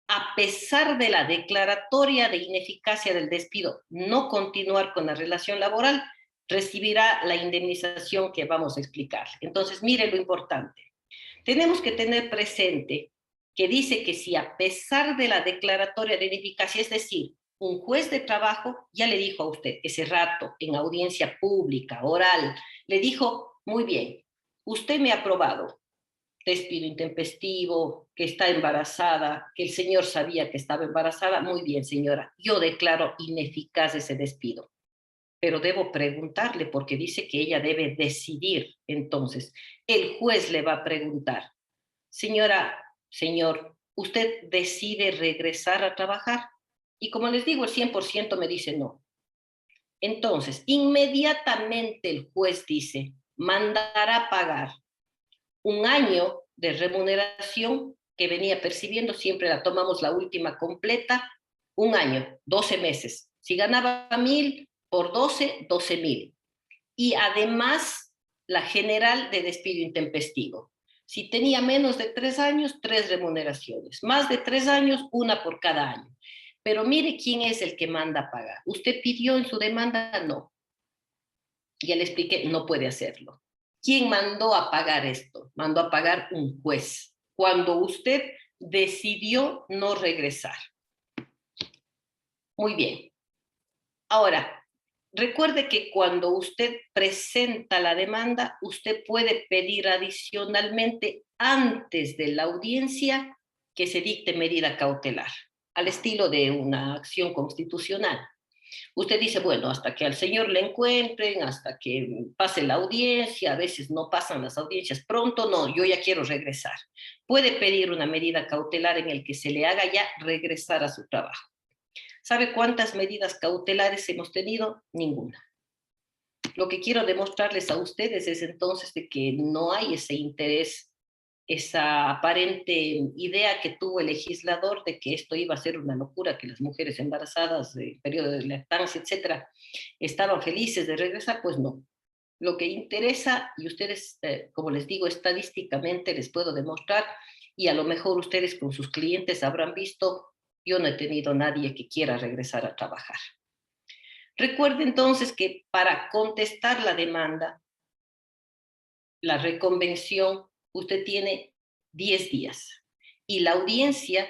a pesar de la declaratoria de ineficacia del despido, no continuar con la relación laboral, recibirá la indemnización que vamos a explicar. Entonces, mire lo importante. Tenemos que tener presente que dice que si a pesar de la declaratoria de ineficacia, es decir, un juez de trabajo ya le dijo a usted ese rato en audiencia pública, oral, le dijo, muy bien, usted me ha aprobado despido intempestivo, que está embarazada, que el señor sabía que estaba embarazada, muy bien, señora, yo declaro ineficaz ese despido. Pero debo preguntarle porque dice que ella debe decidir. Entonces, el juez le va a preguntar, señora, señor, ¿usted decide regresar a trabajar? Y como les digo, el 100% me dice no. Entonces, inmediatamente el juez dice, mandará pagar un año de remuneración que venía percibiendo, siempre la tomamos la última completa, un año, 12 meses. Si ganaba 1,000 por 12, 12,000. Y además la general de despido intempestivo. Si tenía menos de 3 años, 3 remuneraciones. Más de 3 años, una por cada año. Pero mire quién es el que manda a pagar. ¿Usted pidió en su demanda? No. Ya le expliqué, no puede hacerlo. ¿Quién mandó a pagar esto? Mandó a pagar un juez, cuando usted decidió no regresar. Muy bien. Ahora, recuerde que cuando usted presenta la demanda, usted puede pedir adicionalmente antes de la audiencia que se dicte medida cautelar, al estilo de una acción constitucional. Usted dice, bueno, hasta que al señor le encuentren, hasta que pase la audiencia, a veces no pasan las audiencias pronto, no, yo ya quiero regresar. Puede pedir una medida cautelar en el que se le haga ya regresar a su trabajo. ¿Sabe cuántas medidas cautelares hemos tenido? Ninguna. Lo que quiero demostrarles a ustedes es entonces de que no hay ese interés, esa aparente idea que tuvo el legislador de que esto iba a ser una locura, que las mujeres embarazadas de periodo de lactancia, etcétera, estaban felices de regresar. Pues no. Lo que interesa, y ustedes, como les digo, estadísticamente les puedo demostrar, y a lo mejor ustedes con sus clientes habrán visto, yo no he tenido nadie que quiera regresar a trabajar. Recuerde entonces que para contestar la demanda, la reconvención, usted tiene 10 días. Y la audiencia,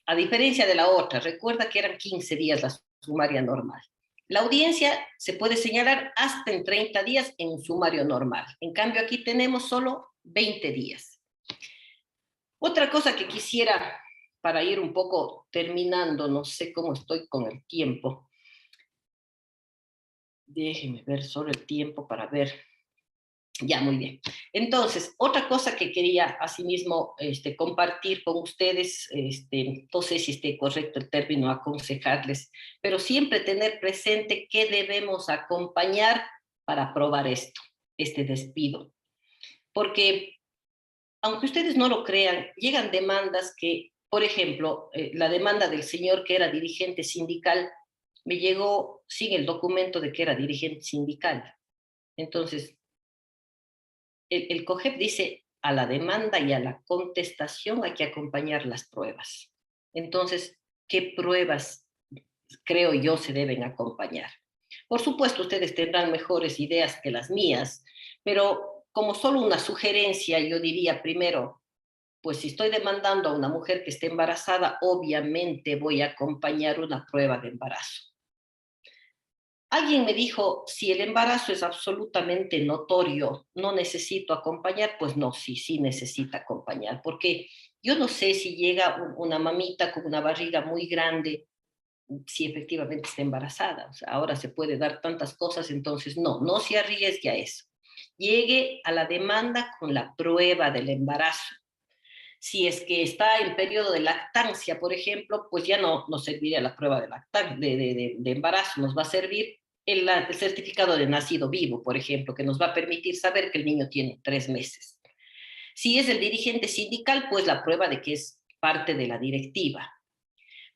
a diferencia de la otra, recuerda que eran 15 días la sumaria normal. La audiencia se puede señalar hasta en 30 días en un sumario normal. En cambio, aquí tenemos solo 20 días. Otra cosa que quisiera, para ir un poco terminando, no sé cómo estoy con el tiempo. Déjenme ver solo el tiempo para ver. Ya, muy bien. Entonces, otra cosa que quería asimismo compartir con ustedes, no sé si esté correcto el término aconsejarles, pero siempre tener presente qué debemos acompañar para aprobar este despido. Porque, aunque ustedes no lo crean, llegan demandas que, por ejemplo, la demanda del señor que era dirigente sindical me llegó sin el documento de que era dirigente sindical. Entonces, el COGEP dice a la demanda y a la contestación hay que acompañar las pruebas. Entonces, ¿qué pruebas creo yo se deben acompañar? Por supuesto, ustedes tendrán mejores ideas que las mías, pero como solo una sugerencia, yo diría primero, pues si estoy demandando a una mujer que esté embarazada, obviamente voy a acompañar una prueba de embarazo. Alguien me dijo, si el embarazo es absolutamente notorio, no necesito acompañar, pues no, sí necesita acompañar, porque yo no sé si llega una mamita con una barriga muy grande, si efectivamente está embarazada. O sea, ahora se puede dar tantas cosas, entonces no se arriesgue a eso. Llegue a la demanda con la prueba del embarazo. Si es que está en periodo de lactancia, por ejemplo, pues ya no serviría la prueba de embarazo, nos va a servir el certificado de nacido vivo, por ejemplo, que nos va a permitir saber que el niño tiene 3 meses. Si es el dirigente sindical, pues la prueba de que es parte de la directiva.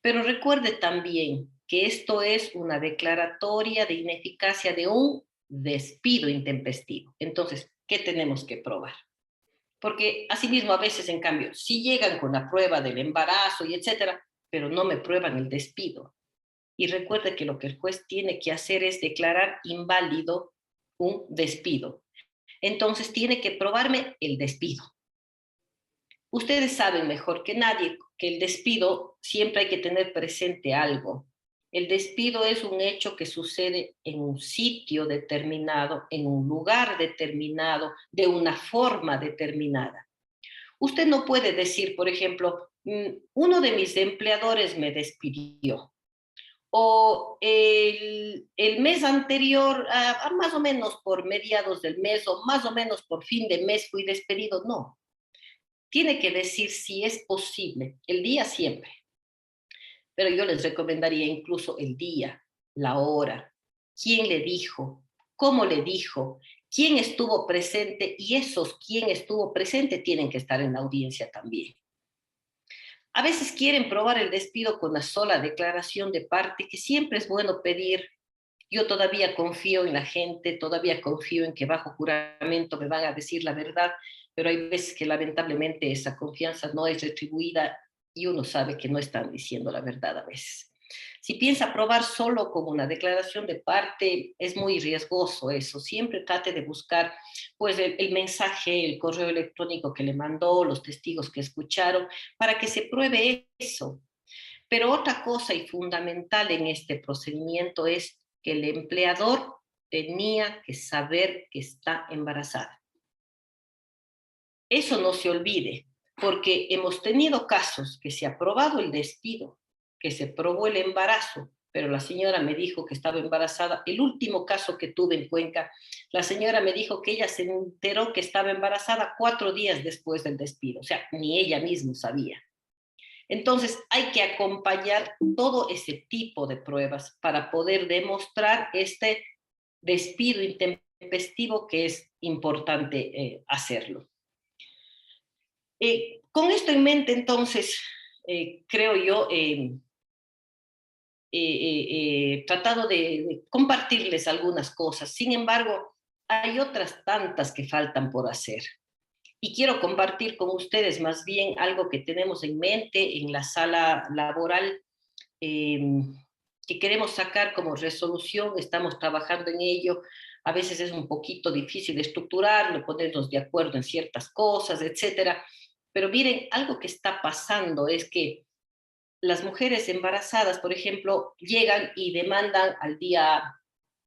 Pero recuerde también que esto es una declaratoria de ineficacia de un despido intempestivo. Entonces, ¿qué tenemos que probar? Porque asimismo a veces, en cambio, sí llegan con la prueba del embarazo y etcétera, pero no me prueban el despido. Y recuerde que lo que el juez tiene que hacer es declarar inválido un despido. Entonces tiene que probarme el despido. Ustedes saben mejor que nadie que el despido siempre hay que tener presente algo. El despido es un hecho que sucede en un sitio determinado, en un lugar determinado, de una forma determinada. Usted no puede decir, por ejemplo, uno de mis empleadores me despidió, o el mes anterior, más o menos por mediados del mes, o más o menos por fin de mes fui despedido. No, tiene que decir si es posible, el día siempre, pero yo les recomendaría incluso el día, la hora, quién le dijo, cómo le dijo, quién estuvo presente, y esos quién estuvo presente tienen que estar en la audiencia también. A veces quieren probar el despido con una sola declaración de parte, que siempre es bueno pedir. Yo todavía confío en la gente, todavía confío en que bajo juramento me van a decir la verdad, pero hay veces que lamentablemente esa confianza no es retribuida y uno sabe que no están diciendo la verdad a veces. Si piensa probar solo con una declaración de parte, es muy riesgoso eso. Siempre trate de buscar pues el mensaje, el correo electrónico que le mandó, los testigos que escucharon, para que se pruebe eso. Pero otra cosa y fundamental en este procedimiento es que el empleador tenía que saber que está embarazada. Eso no se olvide, porque hemos tenido casos que se ha probado el despido, que se probó el embarazo, pero la señora me dijo que estaba embarazada. El último caso que tuve en Cuenca, la señora me dijo que ella se enteró que estaba embarazada 4 días después del despido, o sea, ni ella misma sabía. Entonces, hay que acompañar todo ese tipo de pruebas para poder demostrar este despido intempestivo, que es importante hacerlo. Con esto en mente, entonces, creo yo, tratado de compartirles algunas cosas. Sin embargo, hay otras tantas que faltan por hacer. Y quiero compartir con ustedes más bien algo que tenemos en mente en la sala laboral. que queremos sacar como resolución, estamos trabajando en ello. A veces es un poquito difícil estructurarlo, ponernos de acuerdo en ciertas cosas, etcétera. Pero miren, algo que está pasando es que las mujeres embarazadas, por ejemplo, llegan y demandan al día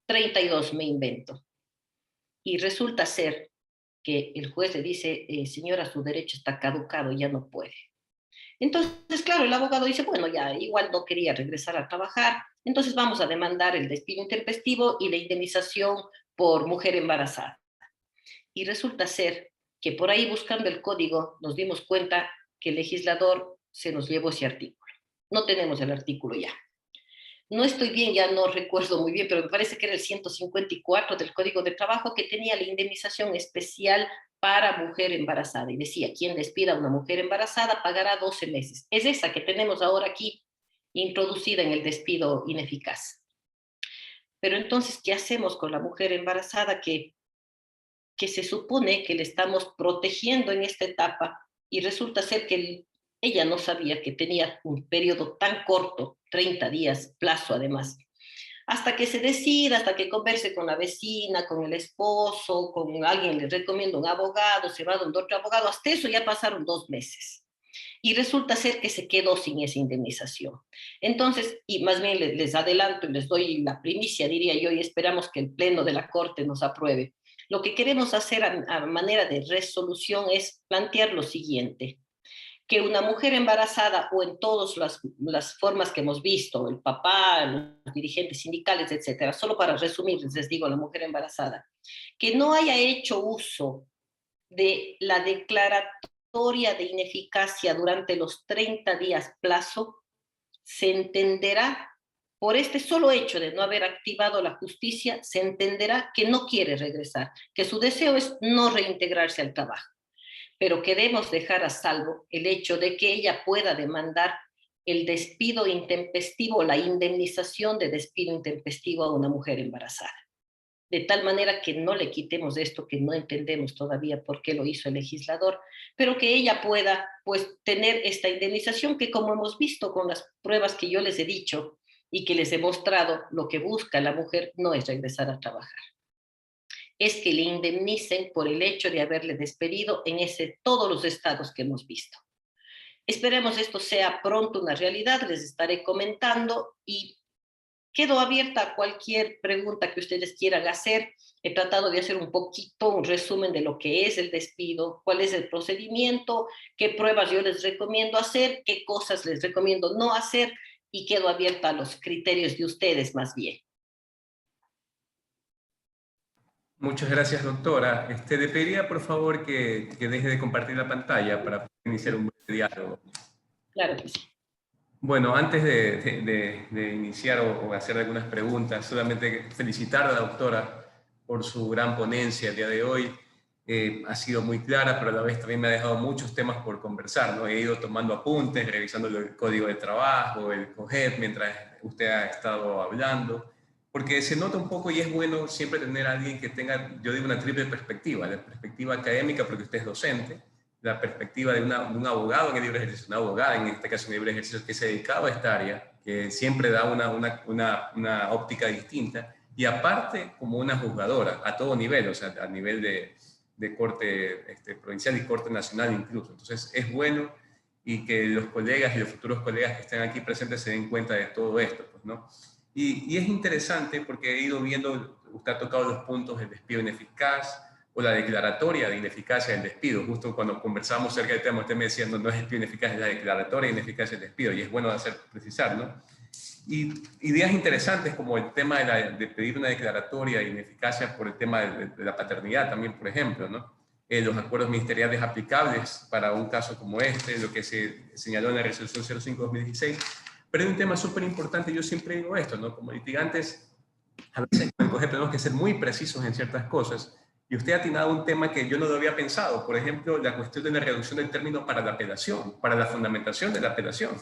32, me invento. Y resulta ser que el juez le dice, señora, su derecho está caducado, ya no puede. Entonces, claro, el abogado dice, bueno, ya igual no quería regresar a trabajar, entonces vamos a demandar el despido intempestivo y la indemnización por mujer embarazada. Y resulta ser que por ahí buscando el código nos dimos cuenta que el legislador se nos llevó ese artículo. No tenemos el artículo ya. No estoy bien, ya no recuerdo muy bien, pero me parece que era el 154 del Código de Trabajo que tenía la indemnización especial para mujer embarazada. Y decía, quien despida a una mujer embarazada pagará 12 meses. Es esa que tenemos ahora aquí introducida en el despido ineficaz. Pero entonces, ¿qué hacemos con la mujer embarazada que se supone que le estamos protegiendo en esta etapa y resulta ser que ella no sabía que tenía un periodo tan corto, 30 días, plazo además, hasta que se decida, hasta que converse con la vecina, con el esposo, con alguien, le recomienda un abogado, se va donde otro abogado, hasta eso ya pasaron 2 meses. Y resulta ser que se quedó sin esa indemnización. Entonces, y más bien les adelanto y les doy la primicia, diría yo, y esperamos que el Pleno de la Corte nos apruebe. Lo que queremos hacer a manera de resolución es plantear lo siguiente, que una mujer embarazada o en todas las formas que hemos visto, el papá, los dirigentes sindicales, etcétera, solo para resumir, les digo, la mujer embarazada, que no haya hecho uso de la declaratoria de ineficacia durante los 30 días plazo, se entenderá, por este solo hecho de no haber activado la justicia, se entenderá que no quiere regresar, que su deseo es no reintegrarse al trabajo, pero queremos dejar a salvo el hecho de que ella pueda demandar el despido intempestivo, la indemnización de despido intempestivo a una mujer embarazada. De tal manera que no le quitemos esto que no entendemos todavía por qué lo hizo el legislador, pero que ella pueda pues tener esta indemnización que, como hemos visto con las pruebas que yo les he dicho y que les he mostrado, lo que busca la mujer no es regresar a trabajar, es que le indemnicen por el hecho de haberle despedido en todos los estados que hemos visto. Esperemos esto sea pronto una realidad, les estaré comentando y quedo abierta a cualquier pregunta que ustedes quieran hacer. He tratado de hacer un poquito un resumen de lo que es el despido, cuál es el procedimiento, qué pruebas yo les recomiendo hacer, qué cosas les recomiendo no hacer y quedo abierta a los criterios de ustedes más bien. Muchas gracias, doctora. Le pediría, por favor, que deje de compartir la pantalla para iniciar un breve diálogo. Claro que sí. Bueno, antes de iniciar o hacer algunas preguntas, solamente felicitar a la doctora por su gran ponencia el día de hoy. Ha sido muy clara, pero a la vez también me ha dejado muchos temas por conversar, ¿no? He ido tomando apuntes, revisando el código de trabajo, el COGEP, mientras usted ha estado hablando, porque se nota un poco y es bueno siempre tener a alguien que tenga, yo digo, una triple perspectiva, la perspectiva académica, porque usted es docente, la perspectiva de un abogado en el libre ejercicio, una abogada en este caso en el libre ejercicio que se dedicaba a esta área, que siempre da una óptica distinta, y aparte como una juzgadora a todo nivel, o sea, a nivel de corte provincial y corte nacional incluso. Entonces es bueno y que los colegas y los futuros colegas que estén aquí presentes se den cuenta de todo esto, pues, ¿no? Y es interesante porque he ido viendo, usted ha tocado los puntos del despido ineficaz, o la declaratoria de ineficacia del despido. Justo cuando conversamos acerca del tema, usted me decía, no es despido ineficaz, es la declaratoria de ineficacia del despido, y es bueno precisar, ¿no? Y ideas interesantes como el tema de pedir una declaratoria de ineficacia por el tema de la paternidad también, por ejemplo, ¿no? Los acuerdos ministeriales aplicables para un caso como lo que se señaló en la resolución 05-2016. Pero hay un tema súper importante, yo siempre digo esto, ¿no? Como litigantes, a veces con el COGEP tenemos que ser muy precisos en ciertas cosas. Y usted ha atinado un tema que yo no lo había pensado, por ejemplo, la cuestión de la reducción del término para la apelación, para la fundamentación de la apelación,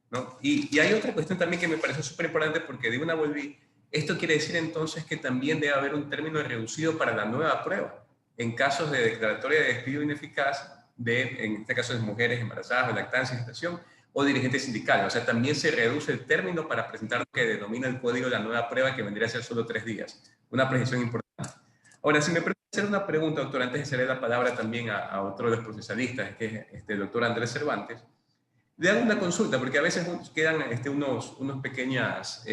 ¿no? Y hay otra cuestión también que me pareció súper importante porque de una volví, esto quiere decir entonces que también debe haber un término reducido para la nueva prueba, en casos de declaratoria de despido ineficaz, en este caso de mujeres embarazadas o lactancia y gestación, o dirigentes sindicales. O sea, también se reduce el término para presentar lo que denomina el código la nueva prueba, que vendría a ser solo 3 días. Una precisión importante. Ahora, si me permite hacer una pregunta, doctor, antes de ceder la palabra también a otro de los procesalistas, que es el doctor Andrés Cervantes, le hago una consulta, porque a veces quedan unos pequeños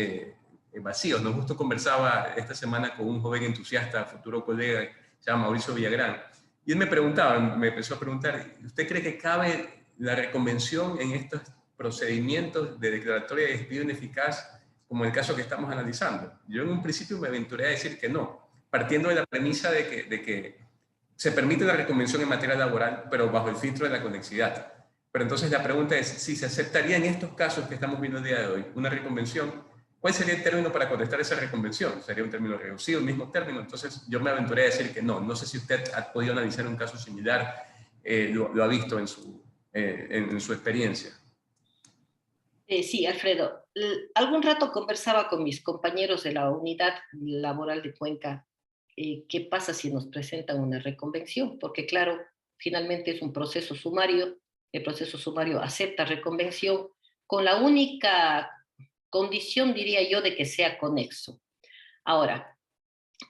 vacíos, ¿no? Justo conversaba esta semana con un joven entusiasta, futuro colega, se llama Mauricio Villagrán, y él me empezó a preguntar, ¿usted cree que cabe la reconvención en estos procedimientos de declaratoria de despido ineficaz, como el caso que estamos analizando? Yo en un principio me aventuré a decir que no, partiendo de la premisa de que se permite la reconvención en materia laboral, pero bajo el filtro de la conexidad. Pero entonces la pregunta es, si se aceptaría en estos casos que estamos viendo el día de hoy una reconvención, ¿cuál sería el término para contestar esa reconvención? ¿Sería un término reducido, el mismo término? Entonces yo me aventuré a decir que no. No sé si usted ha podido analizar un caso similar, lo ha visto en su experiencia. Sí, Alfredo. Algún rato conversaba con mis compañeros de la unidad laboral de Cuenca. ¿Qué pasa si nos presentan una reconvención? Porque claro, finalmente es un proceso sumario. El proceso sumario acepta reconvención con la única condición, diría yo, de que sea conexo. Ahora,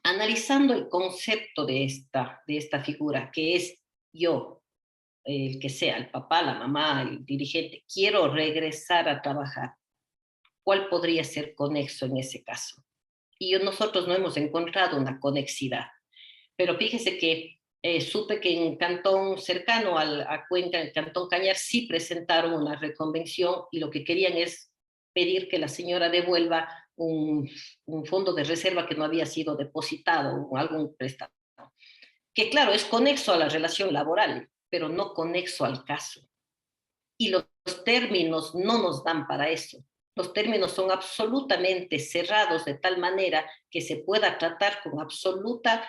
analizando el concepto de esta figura, que es yo, el que sea, el papá, la mamá, el dirigente, quiero regresar a trabajar, ¿cuál podría ser conexo en ese caso? Y nosotros no hemos encontrado una conexidad. Pero fíjese que supe que en Cantón cercano a Cuenca, en Cantón Cañar, sí presentaron una reconvención y lo que querían es pedir que la señora devuelva un fondo de reserva que no había sido depositado o algún préstamo. Que claro, es conexo a la relación laboral, pero no conexo al caso. Y los términos no nos dan para eso. Los términos son absolutamente cerrados de tal manera que se pueda tratar con absoluta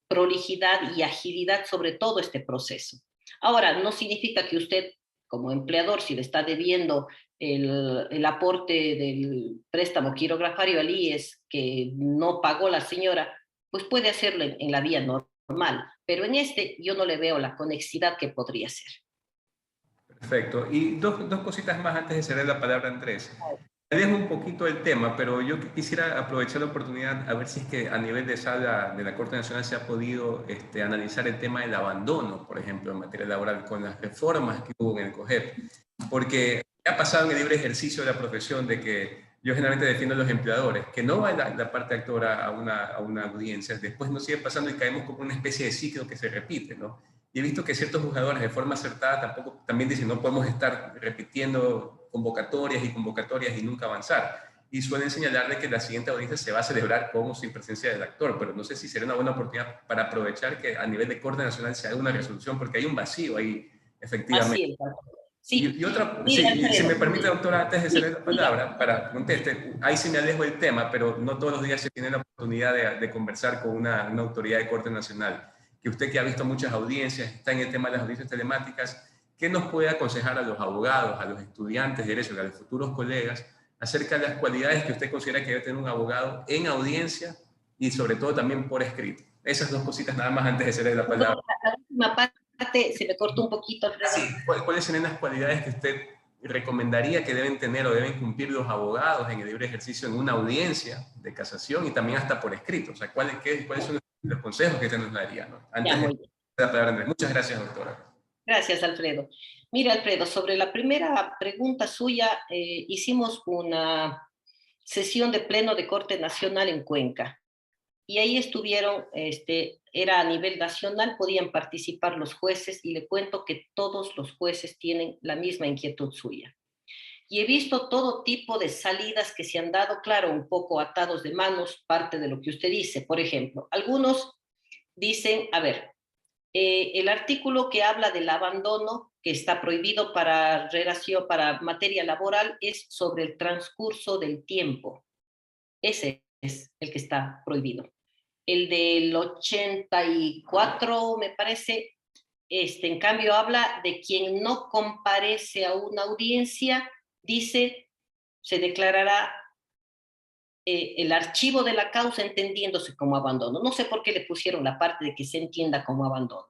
prolijidad y agilidad sobre todo este proceso. Ahora, no significa que usted, como empleador, si le está debiendo el aporte del préstamo quirografario al IES que no pagó la señora, pues puede hacerlo en la vía normal. Pero en este yo no le veo la conexidad que podría ser. Perfecto. Y dos cositas más antes de ceder la palabra a Andrés. Me dejo un poquito el tema, pero yo quisiera aprovechar la oportunidad a ver si es que a nivel de sala de la Corte Nacional se ha podido analizar el tema del abandono, por ejemplo, en materia laboral, con las reformas que hubo en el COGEP. Porque ha pasado en el libre ejercicio de la profesión de que yo generalmente defiendo a los empleadores, que no va la parte actora a una audiencia, después nos sigue pasando y caemos como una especie de ciclo que se repite, ¿no? Y he visto que ciertos juzgadores de forma acertada también dicen no podemos estar repitiendo convocatorias y nunca avanzar. Y suelen señalar de que la siguiente audiencia se va a celebrar con o sin presencia del actor, pero no sé si sería una buena oportunidad para aprovechar que a nivel de Corte Nacional se haga una resolución, porque hay un vacío ahí, efectivamente. Así es. Sí. Y otra, Mira, sí, si me Alfredo, permite, doctora, antes de sí, ceder la palabra, para conteste, ahí sí me alejo del tema, pero no todos los días se tiene la oportunidad de conversar con una autoridad de Corte Nacional. Que usted que ha visto muchas audiencias, está en el tema de las audiencias telemáticas, ¿qué nos puede aconsejar a los abogados, a los estudiantes de derecho, a los futuros colegas, acerca de las cualidades que usted considera que debe tener un abogado en audiencia y sobre todo también por escrito? Esas dos cositas nada más antes de ceder la palabra. la última parte se me cortó un poquito, Alfredo. Sí, ¿cuáles serían las cualidades que usted recomendaría que deben tener o deben cumplir los abogados en el libre ejercicio en una audiencia de casación y también hasta por escrito? O sea, ¿cuáles son los consejos que usted nos daría, ¿no? Antes de la palabra, Andrés. Muchas gracias, doctora. Gracias, Alfredo. Mira, Alfredo, sobre la primera pregunta suya, hicimos una sesión de pleno de Corte Nacional en Cuenca. Y ahí estuvieron, era a nivel nacional, podían participar los jueces y le cuento que todos los jueces tienen la misma inquietud suya. Y he visto todo tipo de salidas que se han dado, claro, un poco atados de manos, parte de lo que usted dice. Por ejemplo, algunos dicen, a ver, el artículo que habla del abandono, que está prohibido para relación, para materia laboral, es sobre el transcurso del tiempo. Ese es el que está prohibido. El del 84, me parece, en cambio habla de quien no comparece a una audiencia, dice, se declarará el archivo de la causa entendiéndose como abandono. No sé por qué le pusieron la parte de que se entienda como abandono.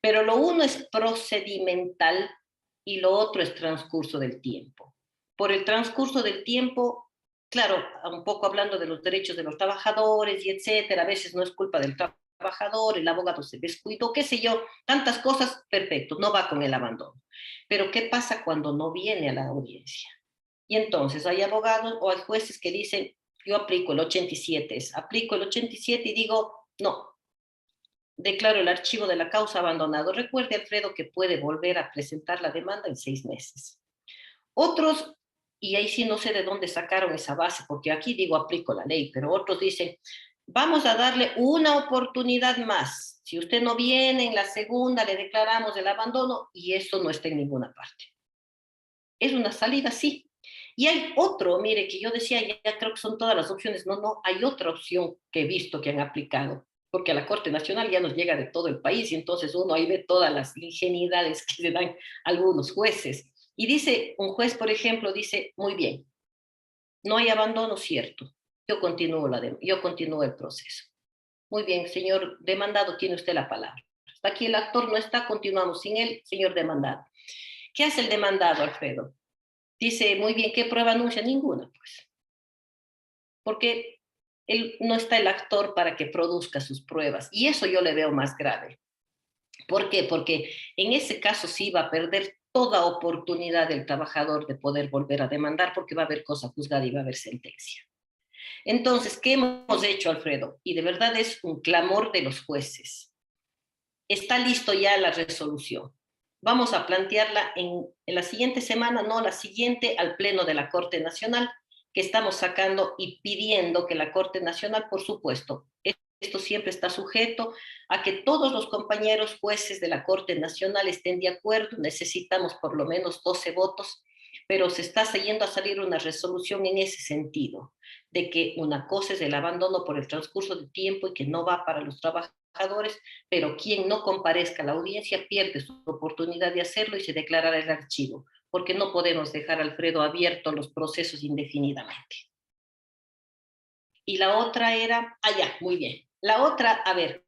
Pero lo uno es procedimental y lo otro es transcurso del tiempo. Por el transcurso del tiempo, claro, un poco hablando de los derechos de los trabajadores y etcétera, a veces no es culpa del trabajador, el abogado se descuidó, qué sé yo, tantas cosas, perfecto, no va con el abandono. Pero ¿qué pasa cuando no viene a la audiencia? Y entonces hay abogados o hay jueces que dicen, yo aplico el 87, aplico el 87 y digo, no, declaro el archivo de la causa abandonado. Recuerde, Alfredo, que puede volver a presentar la demanda en 6 meses. Otros, y ahí sí no sé de dónde sacaron esa base, porque aquí digo aplico la ley, pero otros dicen, vamos a darle una oportunidad más. Si usted no viene en la segunda, le declaramos el abandono y eso no está en ninguna parte. Es una salida, sí. Y hay otro, mire, que yo decía, ya creo que son todas las opciones. No, no, hay otra opción que he visto que han aplicado, porque a la Corte Nacional ya nos llega de todo el país y entonces uno ahí ve todas las ingenuidades que le dan algunos jueces. Y dice, un juez, por ejemplo, dice, muy bien, no hay abandono, cierto, yo continúo el proceso. Muy bien, señor demandado, tiene usted la palabra. Hasta aquí el actor no está, continuamos sin él, señor demandado. ¿Qué hace el demandado, Alfredo? Dice, muy bien, ¿qué prueba anuncia? Ninguna, pues. Porque él no está el actor para que produzca sus pruebas. Y eso yo le veo más grave. ¿Por qué? Porque en ese caso sí va a perder toda oportunidad del trabajador de poder volver a demandar porque va a haber cosa juzgada y va a haber sentencia. Entonces, ¿qué hemos hecho, Alfredo? Y de verdad es un clamor de los jueces. Está listo ya la resolución. Vamos a plantearla en la siguiente semana, no la siguiente, al Pleno de la Corte Nacional, que estamos sacando y pidiendo que la Corte Nacional, por supuesto, esto siempre está sujeto a que todos los compañeros jueces de la Corte Nacional estén de acuerdo, necesitamos por lo menos 12 votos, pero se está yendo a salir una resolución en ese sentido, de que una cosa es el abandono por el transcurso del tiempo y que no va para los trabajadores, pero quien no comparezca a la audiencia pierde su oportunidad de hacerlo y se declarará el archivo, porque no podemos dejar, Alfredo, abiertos los procesos indefinidamente. Y la otra era, ya, muy bien. La otra, a ver,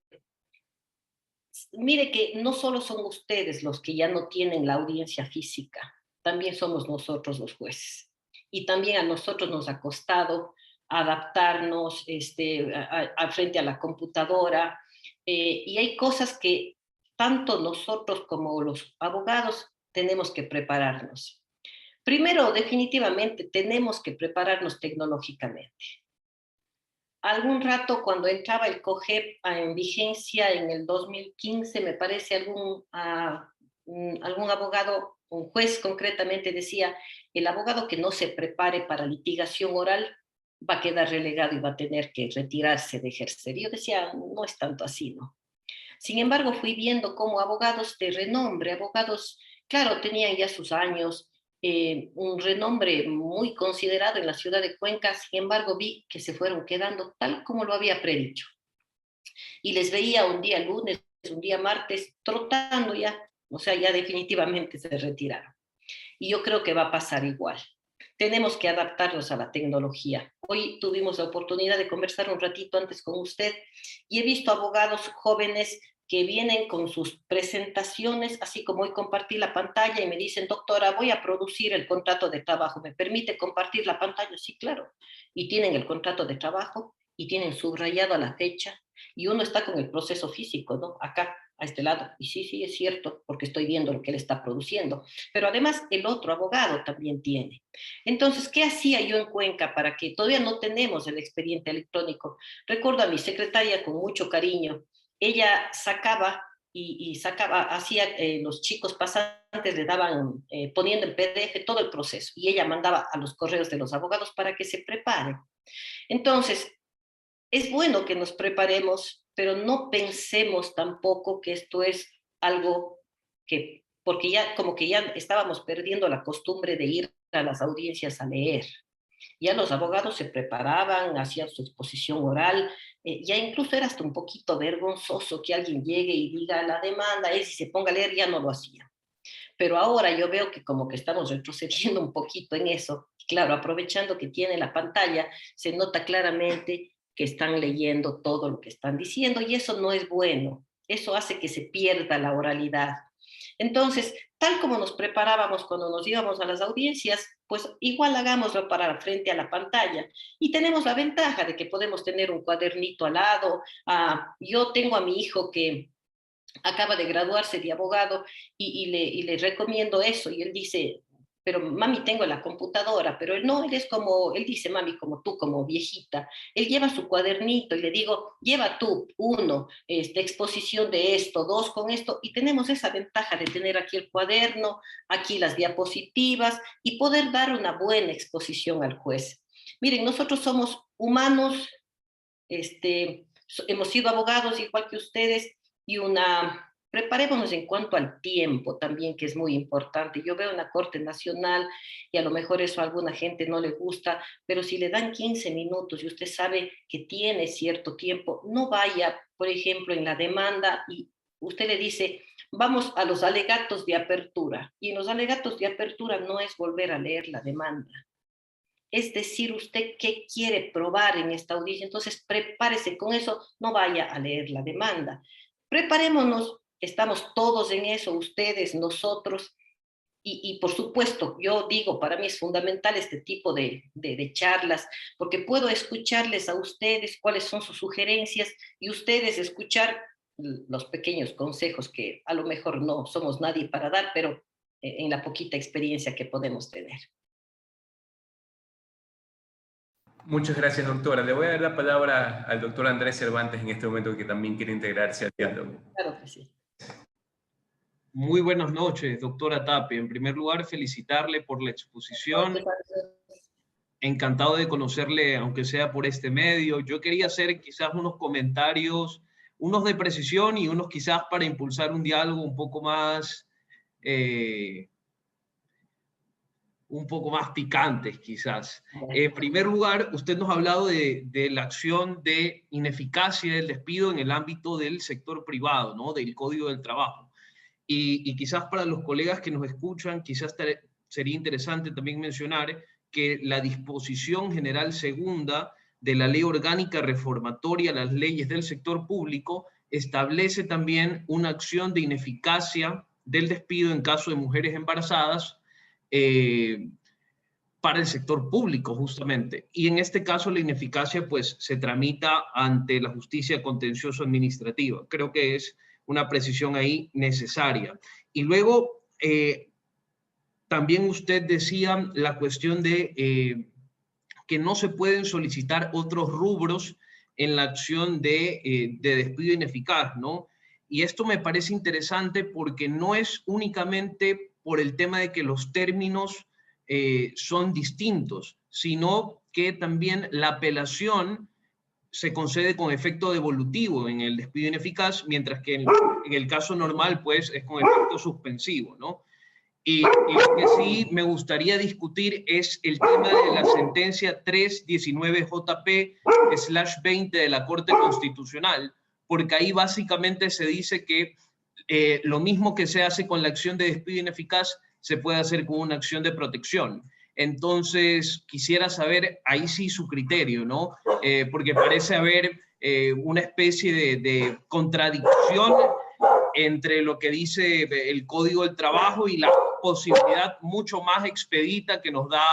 mire que no solo son ustedes los que ya no tienen la audiencia física, también somos nosotros los jueces. Y también a nosotros nos ha costado adaptarnos frente a la computadora. Y hay cosas que tanto nosotros como los abogados tenemos que prepararnos. Primero, definitivamente, tenemos que prepararnos tecnológicamente. Algún rato cuando entraba el COGEP en vigencia en el 2015, me parece algún abogado, un juez concretamente decía, el abogado que no se prepare para litigación oral va a quedar relegado y va a tener que retirarse de ejercer. Yo decía, no es tanto así, ¿no? Sin embargo, fui viendo cómo abogados de renombre, abogados, claro, tenían ya sus años, un renombre muy considerado en la ciudad de Cuenca, sin embargo, vi que se fueron quedando tal como lo había predicho. Y les veía un día lunes, un día martes, trotando ya, o sea, ya definitivamente se retiraron. Y yo creo que va a pasar igual. Tenemos que adaptarnos a la tecnología. Hoy tuvimos la oportunidad de conversar un ratito antes con usted y he visto abogados jóvenes que vienen con sus presentaciones, así como hoy compartí la pantalla y me dicen, doctora, voy a producir el contrato de trabajo, ¿me permite compartir la pantalla? Sí, claro. Y tienen el contrato de trabajo y tienen subrayado a la fecha y uno está con el proceso físico, ¿no? Acá, a este lado. Y sí, sí, es cierto, porque estoy viendo lo que él está produciendo. Pero además el otro abogado también tiene. Entonces, ¿qué hacía yo en Cuenca para que todavía no tenemos el expediente electrónico? Recuerdo a mi secretaria con mucho cariño. Ella sacaba hacía los chicos pasantes, le daban, poniendo en PDF todo el proceso y ella mandaba a los correos de los abogados para que se preparen. Entonces, es bueno que nos preparemos, pero no pensemos tampoco que esto es algo que, porque ya como que ya estábamos perdiendo la costumbre de ir a las audiencias a leer. Ya los abogados se preparaban, hacían su exposición oral, ya incluso era hasta un poquito vergonzoso que alguien llegue y diga la demanda es y se ponga a leer, ya no lo hacía. Pero ahora yo veo que como que estamos retrocediendo un poquito en eso. Claro, aprovechando que tiene la pantalla, se nota claramente que están leyendo todo lo que están diciendo y eso no es bueno. Eso hace que se pierda la oralidad. Entonces, tal como nos preparábamos cuando nos íbamos a las audiencias, pues igual hagámoslo para frente a la pantalla. Y tenemos la ventaja de que podemos tener un cuadernito al lado. Yo tengo a mi hijo que acaba de graduarse de abogado y le recomiendo eso. Y él dice, pero mami, tengo la computadora, pero él no, él es como, él dice, mami, como tú, como viejita. Él lleva su cuadernito y le digo, lleva tú, uno, exposición de esto, dos con esto, y tenemos esa ventaja de tener aquí el cuaderno, aquí las diapositivas y poder dar una buena exposición al juez. Miren, nosotros somos humanos, hemos sido abogados igual que ustedes y preparémonos en cuanto al tiempo también, que es muy importante. Yo veo una Corte Nacional y a lo mejor eso a alguna gente no le gusta, pero si le dan 15 minutos y usted sabe que tiene cierto tiempo, no vaya, por ejemplo, en la demanda y usted le dice, vamos a los alegatos de apertura. Y en los alegatos de apertura no es volver a leer la demanda. Es decir, usted qué quiere probar en esta audiencia. Entonces, prepárese con eso, no vaya a leer la demanda. Preparémonos, estamos todos en eso, ustedes, nosotros, y por supuesto, yo digo, para mí es fundamental este tipo de charlas, porque puedo escucharles a ustedes cuáles son sus sugerencias y ustedes escuchar los pequeños consejos que a lo mejor no somos nadie para dar, pero en la poquita experiencia que podemos tener. Muchas gracias, doctora. Le voy a dar la palabra al doctor Andrés Cervantes en este momento, que también quiere integrarse al diálogo. Claro que sí. Muy buenas noches, doctora Tapia. En primer lugar, felicitarle por la exposición. Encantado de conocerle, aunque sea por este medio. Yo quería hacer quizás unos comentarios, unos de precisión y unos quizás para impulsar un diálogo un poco más picantes, quizás. En primer lugar, usted nos ha hablado de la acción de ineficacia del despido en el ámbito del sector privado, ¿no? Del Código del Trabajo. Y quizás para los colegas que nos escuchan, quizás sería interesante también mencionar que la disposición general segunda de la Ley Orgánica Reformatoria a las leyes del sector público establece también una acción de ineficacia del despido en caso de mujeres embarazadas para el sector público, justamente. Y en este caso la ineficacia pues se tramita ante la justicia contencioso administrativa. Creo que es una precisión ahí necesaria. Y luego, también usted decía la cuestión de que no se pueden solicitar otros rubros en la acción de despido ineficaz, ¿no? Y esto me parece interesante porque no es únicamente por el tema de que los términos son distintos, sino que también la apelación se concede con efecto devolutivo en el despido ineficaz, mientras que en el caso normal, pues, es con efecto suspensivo, ¿no? Y lo que sí me gustaría discutir es el tema de la sentencia 319JP/20 de la Corte Constitucional, porque ahí básicamente se dice que lo mismo que se hace con la acción de despido ineficaz, se puede hacer con una acción de protección. Entonces, quisiera saber ahí sí su criterio, ¿no? Porque parece haber una especie de contradicción entre lo que dice el Código del Trabajo y la posibilidad mucho más expedita que nos da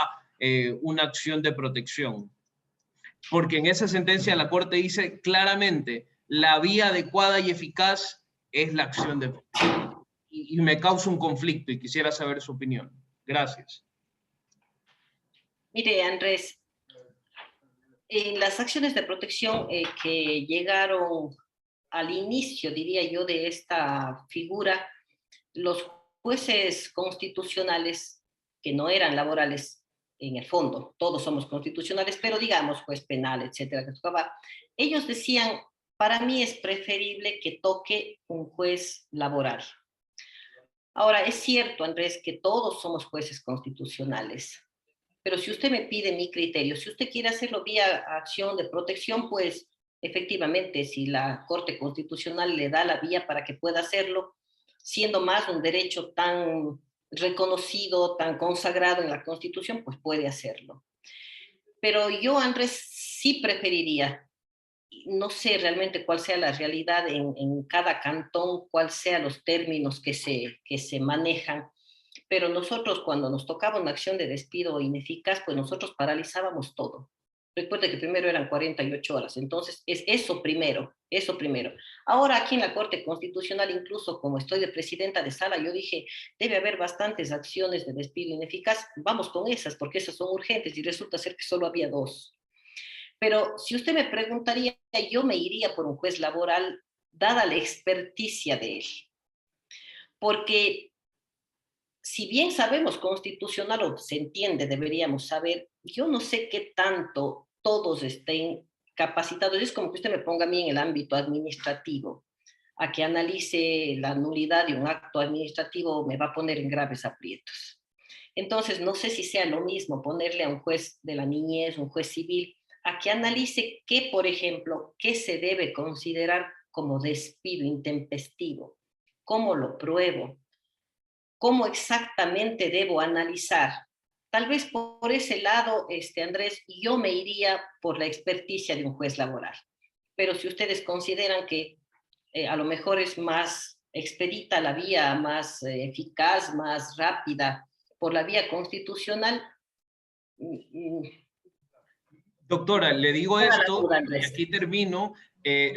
una acción de protección. Porque en esa sentencia la Corte dice claramente, la vía adecuada y eficaz es la acción de protección. Y me causa un conflicto y quisiera saber su opinión. Gracias. Mire, Andrés, en las acciones de protección que llegaron al inicio, diría yo, de esta figura, los jueces constitucionales, que no eran laborales en el fondo, todos somos constitucionales, pero digamos juez penal, etcétera, que tocaba, ellos decían, para mí es preferible que toque un juez laboral. Ahora, es cierto, Andrés, que todos somos jueces constitucionales, pero si usted me pide mi criterio, si usted quiere hacerlo vía acción de protección, pues efectivamente, si la Corte Constitucional le da la vía para que pueda hacerlo, siendo más un derecho tan reconocido, tan consagrado en la Constitución, pues puede hacerlo. Pero yo, Andrés, sí preferiría no sé realmente cuál sea la realidad en cada cantón, cuál sean los términos que se manejan, pero nosotros cuando nos tocaba una acción de despido ineficaz, pues nosotros paralizábamos todo. Recuerde que primero eran 48 horas, entonces es eso primero, eso primero. Ahora aquí en la Corte Constitucional, incluso como estoy de presidenta de sala, yo dije, debe haber bastantes acciones de despido ineficaz, vamos con esas, porque esas son urgentes, y resulta ser que solo había 2. Pero si usted me preguntaría, yo me iría por un juez laboral, dada la experticia de él. Porque si bien sabemos constitucional, o se entiende, deberíamos saber, yo no sé qué tanto todos estén capacitados. Es como que usted me ponga a mí en el ámbito administrativo, a que analice la nulidad de un acto administrativo, me va a poner en graves aprietos. Entonces, no sé si sea lo mismo ponerle a un juez de la niñez, un juez civil, a que analice qué, por ejemplo, qué se debe considerar como despido intempestivo, cómo lo pruebo, cómo exactamente debo analizar. Tal vez por ese lado, Andrés, yo me iría por la experticia de un juez laboral. Pero si ustedes consideran que a lo mejor es más expedita la vía, más eficaz, más rápida por la vía constitucional. Doctora, le digo esto, Duda, y Andrés. aquí termino,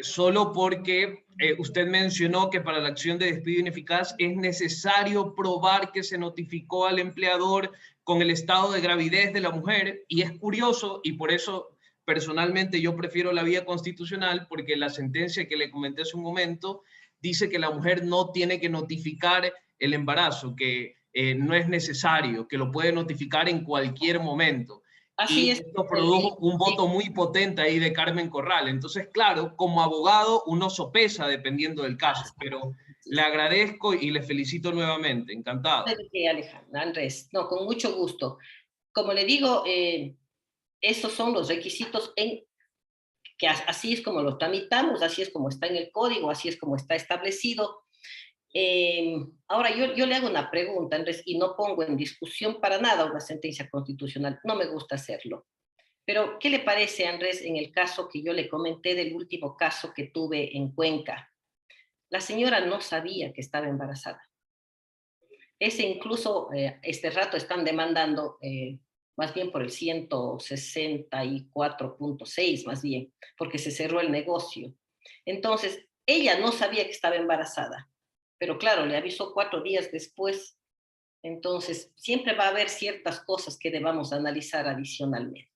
solo porque usted mencionó que para la acción de despido ineficaz es necesario probar que se notificó al empleador con el estado de gravidez de la mujer, y es curioso, y por eso personalmente yo prefiero la vía constitucional, porque la sentencia que le comenté hace un momento dice que la mujer no tiene que notificar el embarazo, que no es necesario, que lo puede notificar en cualquier momento. Así Y es. esto produjo un voto muy potente ahí de Carmen Corral. Entonces, claro, como abogado uno sopesa dependiendo del caso, pero le agradezco y le felicito nuevamente. Encantado. Alejandra, Andrés, no, con mucho gusto. Como le digo, esos son los requisitos que así es como los tramitamos, así es como está en el código, así es como está establecido. Ahora, yo le hago una pregunta, Andrés, y no pongo en discusión para nada una sentencia constitucional, no me gusta hacerlo. Pero, ¿qué le parece, Andrés, en el caso que yo le comenté del último caso que tuve en Cuenca? La señora no sabía que estaba embarazada. Ese incluso, este rato están demandando, más bien por el 164.6, más bien, porque se cerró el negocio. Entonces, ella no sabía que estaba embarazada, pero claro, le avisó 4 días después. Entonces, siempre va a haber ciertas cosas que debamos analizar adicionalmente.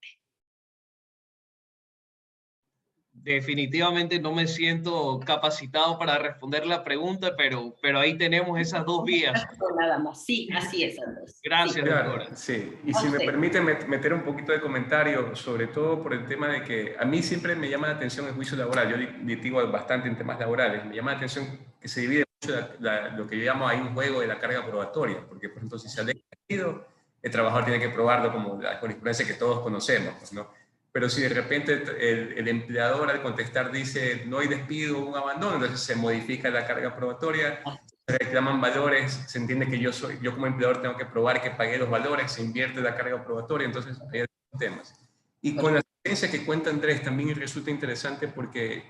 Definitivamente no me siento capacitado para responder la pregunta, pero ahí tenemos esas dos vías. No, nada más. Sí, así es, Andrés. Gracias, Sí. doctora. Claro, sí. Y A si me usted. permite meter un poquito de comentario, sobre todo por el tema de que a mí siempre me llama la atención el juicio laboral. Yo litigo bastante en temas laborales. Me llama la atención que se divide mucho lo que yo llamo ahí un juego de la carga probatoria. Porque, por ejemplo, si se alega despido, el trabajador tiene que probarlo como la jurisprudencia que todos conocemos, pues, ¿no? Pero si de repente el empleador al contestar dice no hay despido o un abandono, entonces se modifica la carga probatoria, se reclaman valores, se entiende que yo como empleador tengo que probar que pagué los valores, se invierte la carga probatoria, entonces hay temas. Y con la sentencia que cuenta Andrés también resulta interesante porque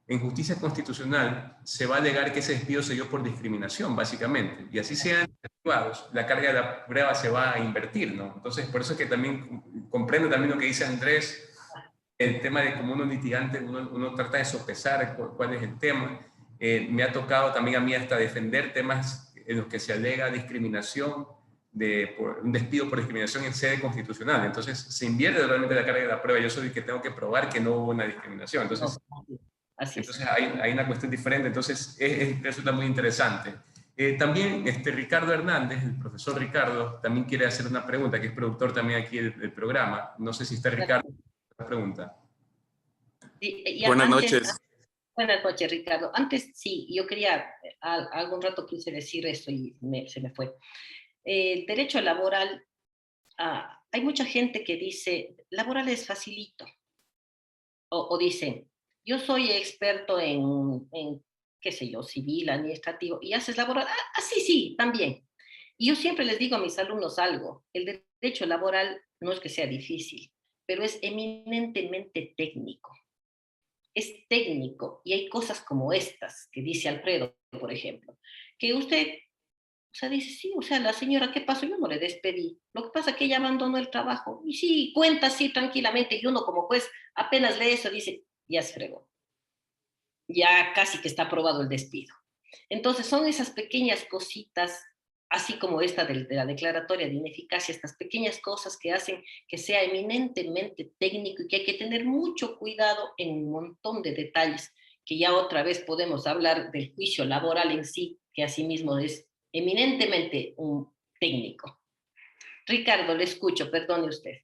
en justicia constitucional se va a alegar que ese despido se dio por discriminación, básicamente, y así sean activados, la carga de la prueba se va a invertir, ¿no? Entonces, por eso es que también comprendo también lo que dice Andrés, el tema de como uno litigante, uno trata de sopesar cuál es el tema. Me ha tocado también a mí hasta defender temas en los que se alega discriminación, por un despido por discriminación en sede constitucional. Entonces, se invierte totalmente la carga de la prueba. Yo soy el que tengo que probar que no hubo una discriminación. Entonces, Así es. hay una cuestión diferente. Entonces, resulta muy interesante. También Ricardo Hernández, el profesor Ricardo, también quiere hacer una pregunta, que es productor también aquí del programa. No sé si está Ricardo. La pregunta. Buenas noches. Buenas noches, Ricardo. Antes, sí, yo quería, algún rato quise decir esto y se me fue. El derecho laboral, hay mucha gente que dice, laboral es facilito. O dicen, yo soy experto en, qué sé yo, civil, administrativo, y haces laboral. Sí, sí, también. Y yo siempre les digo a mis alumnos algo, el derecho laboral no es que sea difícil, pero es eminentemente técnico. es técnico y hay cosas como estas que dice Alfredo, por ejemplo, que usted, o sea, dice, sí, o sea, la señora, ¿qué pasó? Yo no le despedí. Lo que pasa es que ella abandonó el trabajo. Y sí, cuenta así tranquilamente y uno como juez apenas lee eso, dice, ya se fregó. Ya casi que está aprobado el despido. Entonces son esas pequeñas cositas, así como esta de la declaratoria de ineficacia, estas pequeñas cosas que hacen que sea eminentemente técnico y que hay que tener mucho cuidado en un montón de detalles, que ya otra vez podemos hablar del juicio laboral en sí, que asimismo es eminentemente un técnico. Ricardo, le escucho, perdone usted.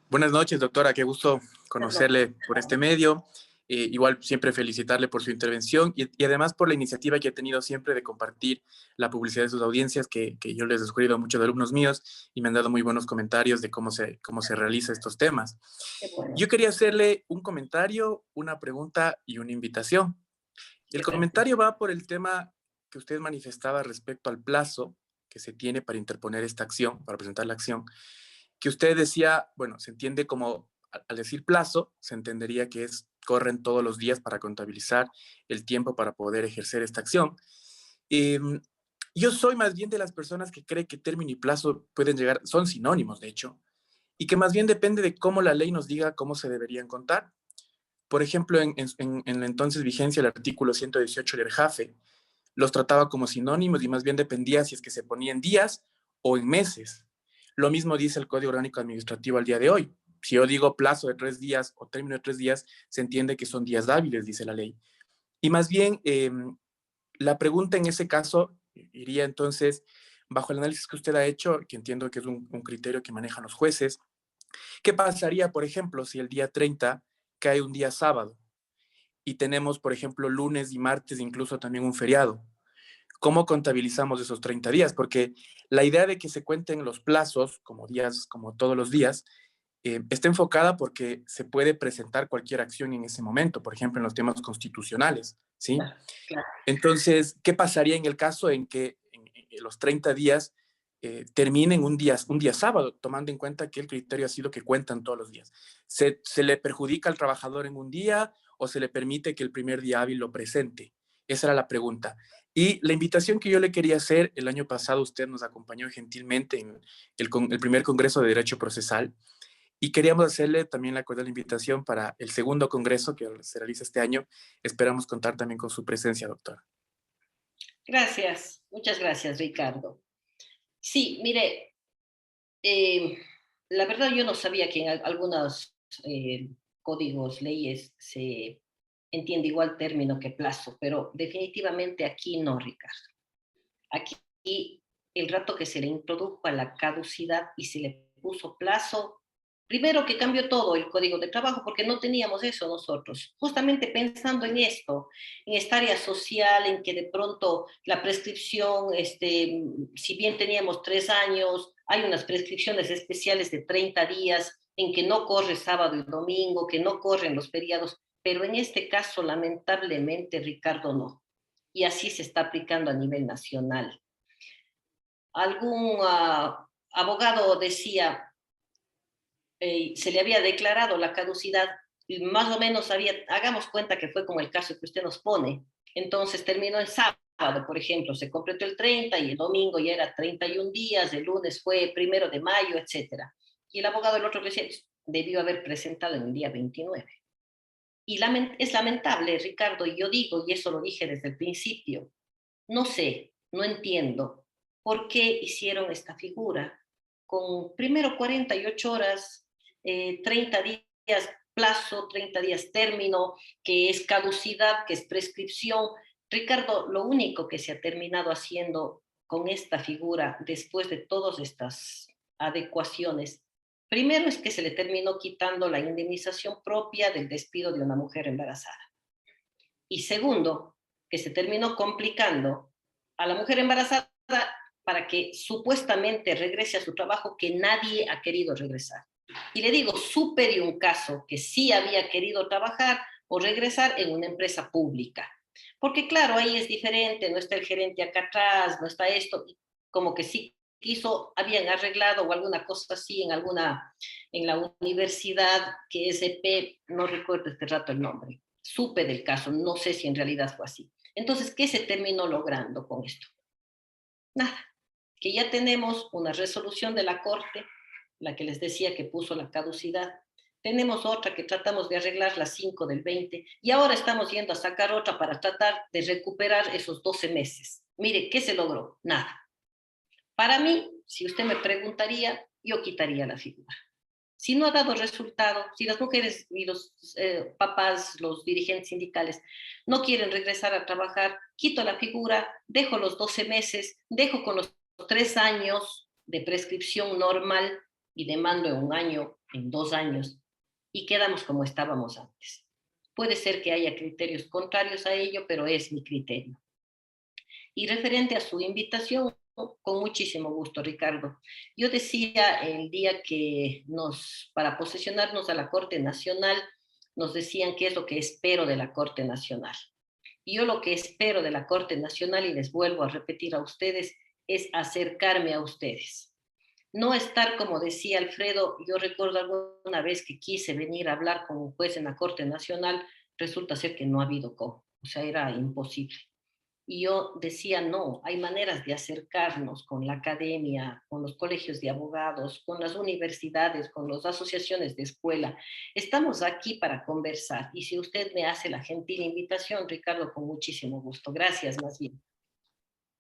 Buenas noches, doctora. Qué gusto conocerle por este medio. Igual siempre felicitarle por su intervención y además por la iniciativa que ha tenido siempre de compartir la publicidad de sus audiencias, que yo les he sugerido a muchos alumnos míos y me han dado muy buenos comentarios de cómo se realizan estos temas. Bueno. Yo quería hacerle un comentario, una pregunta y una invitación. El comentario va por el tema que usted manifestaba respecto al plazo que se tiene para interponer esta acción, para presentar la acción, que usted decía, bueno, se entiende como, al decir plazo, se entendería que corren todos los días para contabilizar el tiempo para poder ejercer esta acción. Yo soy más bien de las personas que cree que término y plazo pueden llegar, son sinónimos, de hecho, y que más bien depende de cómo la ley nos diga cómo se deberían contar. Por ejemplo, en la entonces vigencia del artículo 118 del JAFE, los trataba como sinónimos y más bien dependía si es que se ponía en días o en meses. Lo mismo dice el Código Orgánico Administrativo al día de hoy. Si yo digo plazo de 3 días o término de 3 días, se entiende que son días hábiles, dice la ley. Y más bien, la pregunta en ese caso iría entonces, bajo el análisis que usted ha hecho, que entiendo que es un criterio que manejan los jueces, ¿qué pasaría, por ejemplo, si el día 30 cae un día sábado y tenemos, por ejemplo, lunes y martes, incluso también un feriado? ¿Cómo contabilizamos esos 30 días? Porque la idea de que se cuenten los plazos como días, como todos los días, está enfocada porque se puede presentar cualquier acción en ese momento, por ejemplo, en los temas constitucionales, ¿sí? Claro. Entonces, ¿qué pasaría en el caso en que en los 30 días terminen un día sábado, tomando en cuenta que el criterio ha sido que cuentan todos los días? ¿Se le perjudica al trabajador en un día o se le permite que el primer día hábil lo presente? Esa era la pregunta. Y la invitación que yo le quería hacer, el año pasado usted nos acompañó gentilmente en el primer Congreso de Derecho Procesal y queríamos hacerle también la cordial invitación para el segundo Congreso que se realiza este año. Esperamos contar también con su presencia, doctora. Gracias, muchas gracias, Ricardo. Sí, mire, la verdad yo no sabía que en algunos códigos, leyes, se entiende igual término que plazo, pero definitivamente aquí no, Ricardo. Aquí el rato que se le introdujo a la caducidad y se le puso plazo, primero que cambió todo el código de trabajo porque no teníamos eso nosotros, justamente pensando en esto, en esta área social, en que de pronto la prescripción, si bien teníamos 3 años, hay unas prescripciones especiales de 30 días en que no corre sábado y domingo, que no corren los feriados, pero en este caso lamentablemente, Ricardo, no. Y así se está aplicando a nivel nacional. Algún abogado decía, se le había declarado la caducidad, y más o menos hagamos cuenta que fue como el caso que usted nos pone. Entonces terminó el sábado, por ejemplo, se completó el 30 y el domingo ya era 31 días, el lunes fue 1 de mayo, etc. Y el abogado del otro decía, debió haber presentado en el día 29. Y es lamentable, Ricardo, y yo digo, y eso lo dije desde el principio, no sé, no entiendo por qué hicieron esta figura con primero 48 horas, 30 días plazo, 30 días término, que es caducidad, que es prescripción. Ricardo, lo único que se ha terminado haciendo con esta figura después de todas estas adecuaciones, primero es que se le terminó quitando la indemnización propia del despido de una mujer embarazada. Y segundo, que se terminó complicando a la mujer embarazada para que supuestamente regrese a su trabajo que nadie ha querido regresar. Y le digo, supere un caso que sí había querido trabajar o regresar en una empresa pública. Porque claro, ahí es diferente, no está el gerente acá atrás, no está esto, como que sí habían arreglado o alguna cosa así en la universidad que SP, no recuerdo este rato el nombre, supe del caso, no sé si en realidad fue así. Entonces, ¿qué se terminó logrando con esto? Nada, que ya tenemos una resolución de la Corte, la que les decía que puso la caducidad. Tenemos otra que tratamos de arreglar, la 5 del 20, y ahora estamos yendo a sacar otra para tratar de recuperar esos 12 meses. Mire, ¿qué se logró? Nada. Para mí, si usted me preguntaría, yo quitaría la figura. Si no ha dado resultado, si las mujeres y los papás, los dirigentes sindicales no quieren regresar a trabajar, quito la figura, dejo los 12 meses, dejo con los 3 años de prescripción normal y demando en 1 año, en 2 años, y quedamos como estábamos antes. Puede ser que haya criterios contrarios a ello, pero es mi criterio. Y referente a su invitación, con muchísimo gusto, Ricardo. Yo decía el día que para posesionarnos a la Corte Nacional, nos decían qué es lo que espero de la Corte Nacional. Y yo lo que espero de la Corte Nacional, y les vuelvo a repetir a ustedes, es acercarme a ustedes. No estar, como decía Alfredo, yo recuerdo alguna vez que quise venir a hablar con un juez en la Corte Nacional, resulta ser que no ha habido cómo, o sea, era imposible. Y yo decía, no, hay maneras de acercarnos con la academia, con los colegios de abogados, con las universidades, con las asociaciones de escuela. Estamos aquí para conversar. Y si usted me hace la gentil invitación, Ricardo, con muchísimo gusto. Gracias, más bien.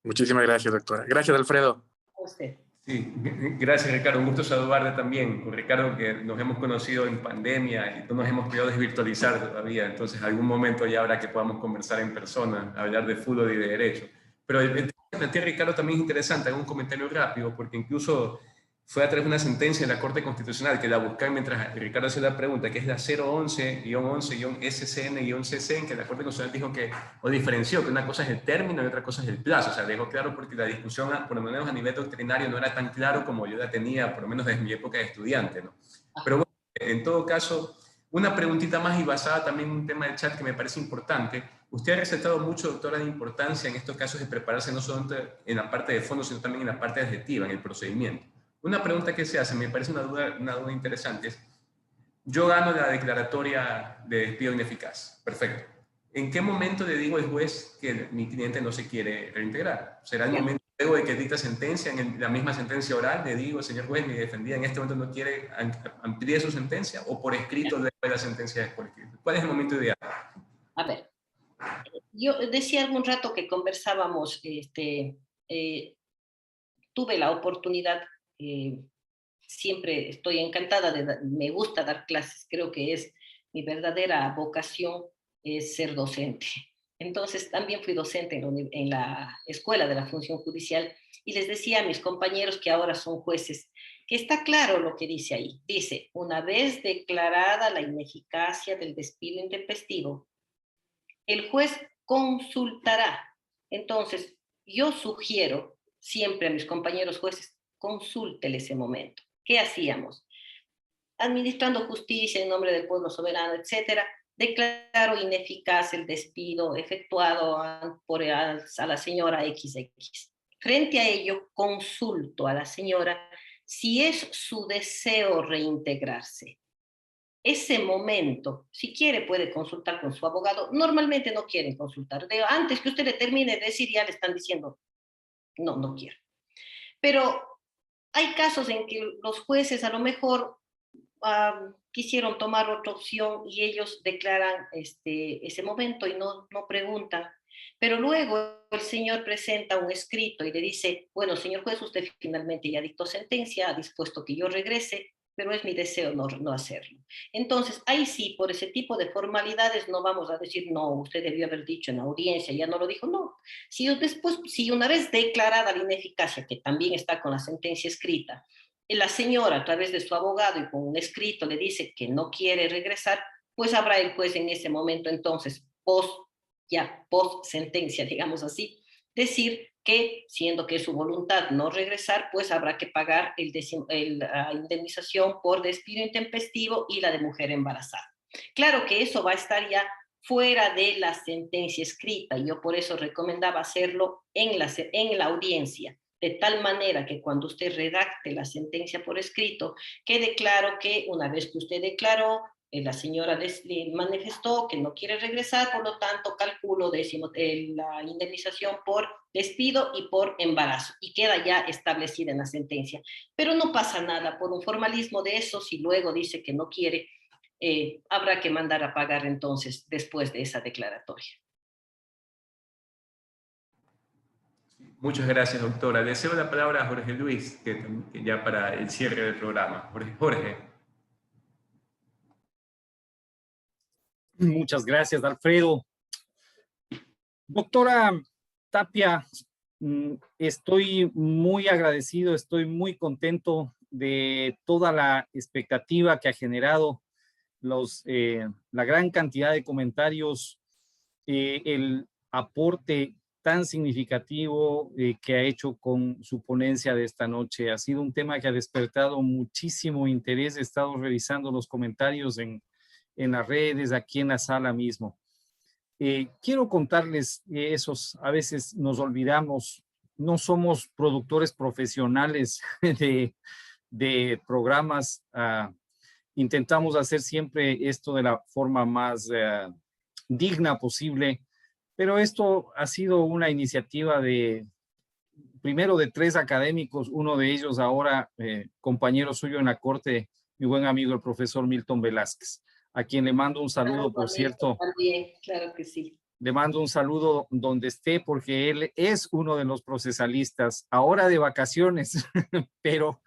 Muchísimas gracias, doctora. Gracias, Alfredo. A usted. Sí, gracias Ricardo, un gusto saludarte también. Con Ricardo, que nos hemos conocido en pandemia y no nos hemos podido desvirtualizar todavía, entonces algún momento ya habrá que podamos conversar en persona, hablar de fútbol y de derecho. Pero el tema que plantea Ricardo también es interesante, hago un comentario rápido, porque incluso fue a través de una sentencia de la Corte Constitucional que la buscaba mientras Ricardo hacía la pregunta, que es la 011-11-SCN-CC, en que la Corte Constitucional dijo que, o diferenció que una cosa es el término y otra cosa es el plazo. O sea, dejó claro porque la discusión, por lo menos a nivel doctrinario, no era tan claro como yo la tenía, por lo menos desde mi época de estudiante, ¿no? Pero bueno, en todo caso, una preguntita más y basada también en un tema del chat que me parece importante. Usted ha resaltado mucho, doctora, la importancia en estos casos de prepararse no solamente en la parte de fondo, sino también en la parte adjetiva, en el procedimiento. Una pregunta que se hace, me parece una duda interesante, es, yo gano la declaratoria de despido ineficaz, perfecto. ¿En qué momento le digo al juez que mi cliente no se quiere reintegrar? ¿Será el momento luego de que dicta sentencia, en la misma sentencia oral, le digo, señor juez, mi defendida en este momento no quiere ampliar su sentencia, o por escrito luego de la sentencia por escrito? ¿Cuál es el momento ideal? A ver, yo decía algún rato que conversábamos, tuve la oportunidad, siempre estoy encantada, me gusta dar clases, creo que es mi verdadera vocación, es ser docente. Entonces también fui docente en la Escuela de la Función Judicial y les decía a mis compañeros que ahora son jueces, que está claro lo que dice ahí. Dice, una vez declarada la ineficacia del despido intempestivo, el juez consultará. Entonces, yo sugiero siempre a mis compañeros jueces, consúltele ese momento. ¿Qué hacíamos? Administrando justicia en nombre del pueblo soberano, etcétera, declaro ineficaz el despido efectuado a la señora XX. Frente a ello, consulto a la señora si es su deseo reintegrarse. Ese momento, si quiere puede consultar con su abogado, normalmente no quieren consultar. Antes que usted le termine de decir, ya le están diciendo, no quiero. Pero hay casos en que los jueces a lo mejor quisieron tomar otra opción y ellos declaran ese momento y no preguntan. Pero luego el señor presenta un escrito y le dice, bueno, señor juez, usted finalmente ya dictó sentencia, ha dispuesto que yo regrese, pero es mi deseo no hacerlo. Entonces, ahí sí, por ese tipo de formalidades no vamos a decir, no, usted debió haber dicho en la audiencia, ya no lo dijo, no. Si una vez declarada la ineficacia, que también está con la sentencia escrita, la señora a través de su abogado y con un escrito le dice que no quiere regresar, pues habrá el juez en ese momento entonces, post sentencia, digamos así, decir que, siendo que es su voluntad no regresar, pues habrá que pagar la indemnización por despido intempestivo y la de mujer embarazada. Claro que eso va a estar ya fuera de la sentencia escrita, y yo por eso recomendaba hacerlo en la audiencia. de tal manera que cuando usted redacte la sentencia por escrito, quede claro que una vez que usted declaró, la señora manifestó que no quiere regresar, por lo tanto calculo la indemnización por despido y por embarazo, y queda ya establecida en la sentencia. Pero no pasa nada por un formalismo de eso, si luego dice que no quiere, habrá que mandar a pagar entonces después de esa declaratoria. Muchas gracias, doctora. Le cedo la palabra a Jorge Luis, que ya para el cierre del programa. Jorge. Muchas gracias, Alfredo. Doctora Tapia, estoy muy agradecido, estoy muy contento de toda la expectativa que ha generado la gran cantidad de comentarios, el aporte tan significativo que ha hecho con su ponencia de esta noche. Ha sido un tema que ha despertado muchísimo interés. He estado revisando los comentarios en las redes, aquí en la sala mismo. Quiero contarles a veces nos olvidamos, no somos productores profesionales de programas. Intentamos hacer siempre esto de la forma más digna posible, pero esto ha sido una iniciativa primero de 3 académicos, uno de ellos ahora compañero suyo en la Corte, mi buen amigo el profesor Milton Velázquez, a quien le mando un saludo, por cierto. También, claro que sí. Le mando un saludo donde esté, porque él es uno de los procesalistas, ahora de vacaciones, pero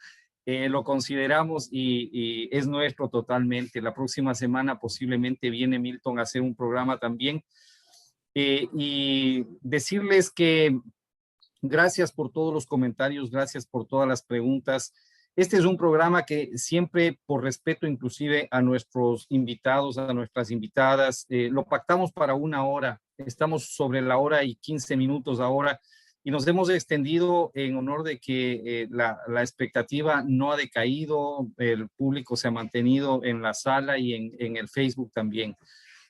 lo consideramos y es nuestro totalmente. La próxima semana posiblemente viene Milton a hacer un programa también. Y decirles que gracias por todos los comentarios, gracias por todas las preguntas. Este es un programa que siempre, por respeto inclusive a nuestros invitados, a nuestras invitadas, lo pactamos para 1 hora. Estamos sobre la 1:15 ahora y nos hemos extendido en honor de que la expectativa no ha decaído, el público se ha mantenido en la sala y en el Facebook también.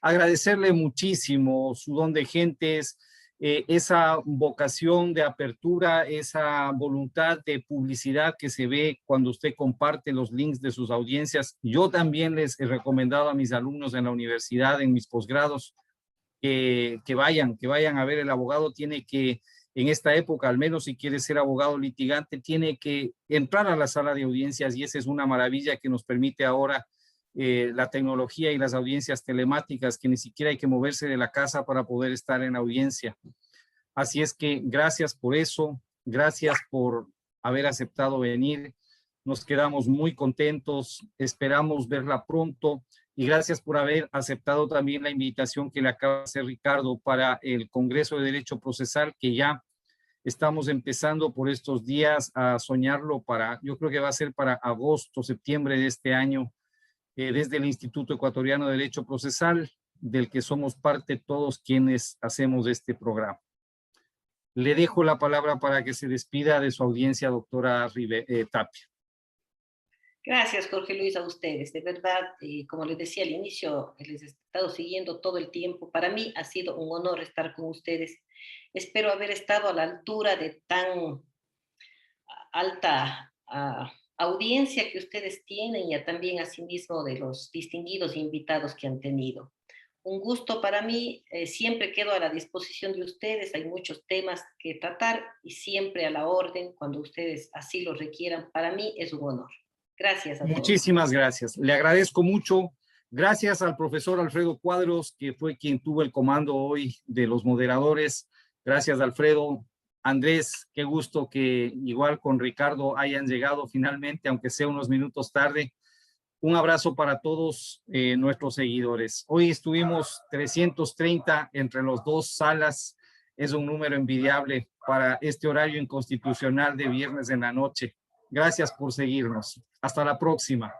Agradecerle muchísimo su don de gentes, esa vocación de apertura, esa voluntad de publicidad que se ve cuando usted comparte los links de sus audiencias. Yo también les he recomendado a mis alumnos en la universidad, en mis posgrados, que vayan a ver. El abogado tiene que, en esta época, al menos si quiere ser abogado litigante, tiene que entrar a la sala de audiencias, y esa es una maravilla que nos permite ahora la tecnología y las audiencias telemáticas, que ni siquiera hay que moverse de la casa para poder estar en audiencia. Así es que gracias por eso, gracias por haber aceptado venir. Nos quedamos muy contentos, esperamos verla pronto, y gracias por haber aceptado también la invitación que le acaba de hacer Ricardo para el Congreso de Derecho Procesal, que ya estamos empezando por estos días a soñarlo yo creo que va a ser para agosto, septiembre de este año, desde el Instituto Ecuatoriano de Derecho Procesal, del que somos parte todos quienes hacemos este programa. Le dejo la palabra para que se despida de su audiencia, doctora Tapia. Gracias, Jorge Luis, a ustedes. De verdad, como les decía al inicio, les he estado siguiendo todo el tiempo. Para mí ha sido un honor estar con ustedes. Espero haber estado a la altura de tan alta audiencia que ustedes tienen, y también asimismo de los distinguidos invitados que han tenido. Un gusto para mí, siempre quedo a la disposición de ustedes, hay muchos temas que tratar y siempre a la orden cuando ustedes así lo requieran. Para mí es un honor. Gracias a todos. Muchísimas gracias, le agradezco mucho. Gracias al profesor Alfredo Cuadros, que fue quien tuvo el comando hoy de los moderadores. Gracias, Alfredo. Andrés, qué gusto que igual con Ricardo hayan llegado finalmente, aunque sea unos minutos tarde. Un abrazo para todos nuestros seguidores. Hoy estuvimos 330 entre las 2 salas. Es un número envidiable para este horario inconstitucional de viernes en la noche. Gracias por seguirnos. Hasta la próxima.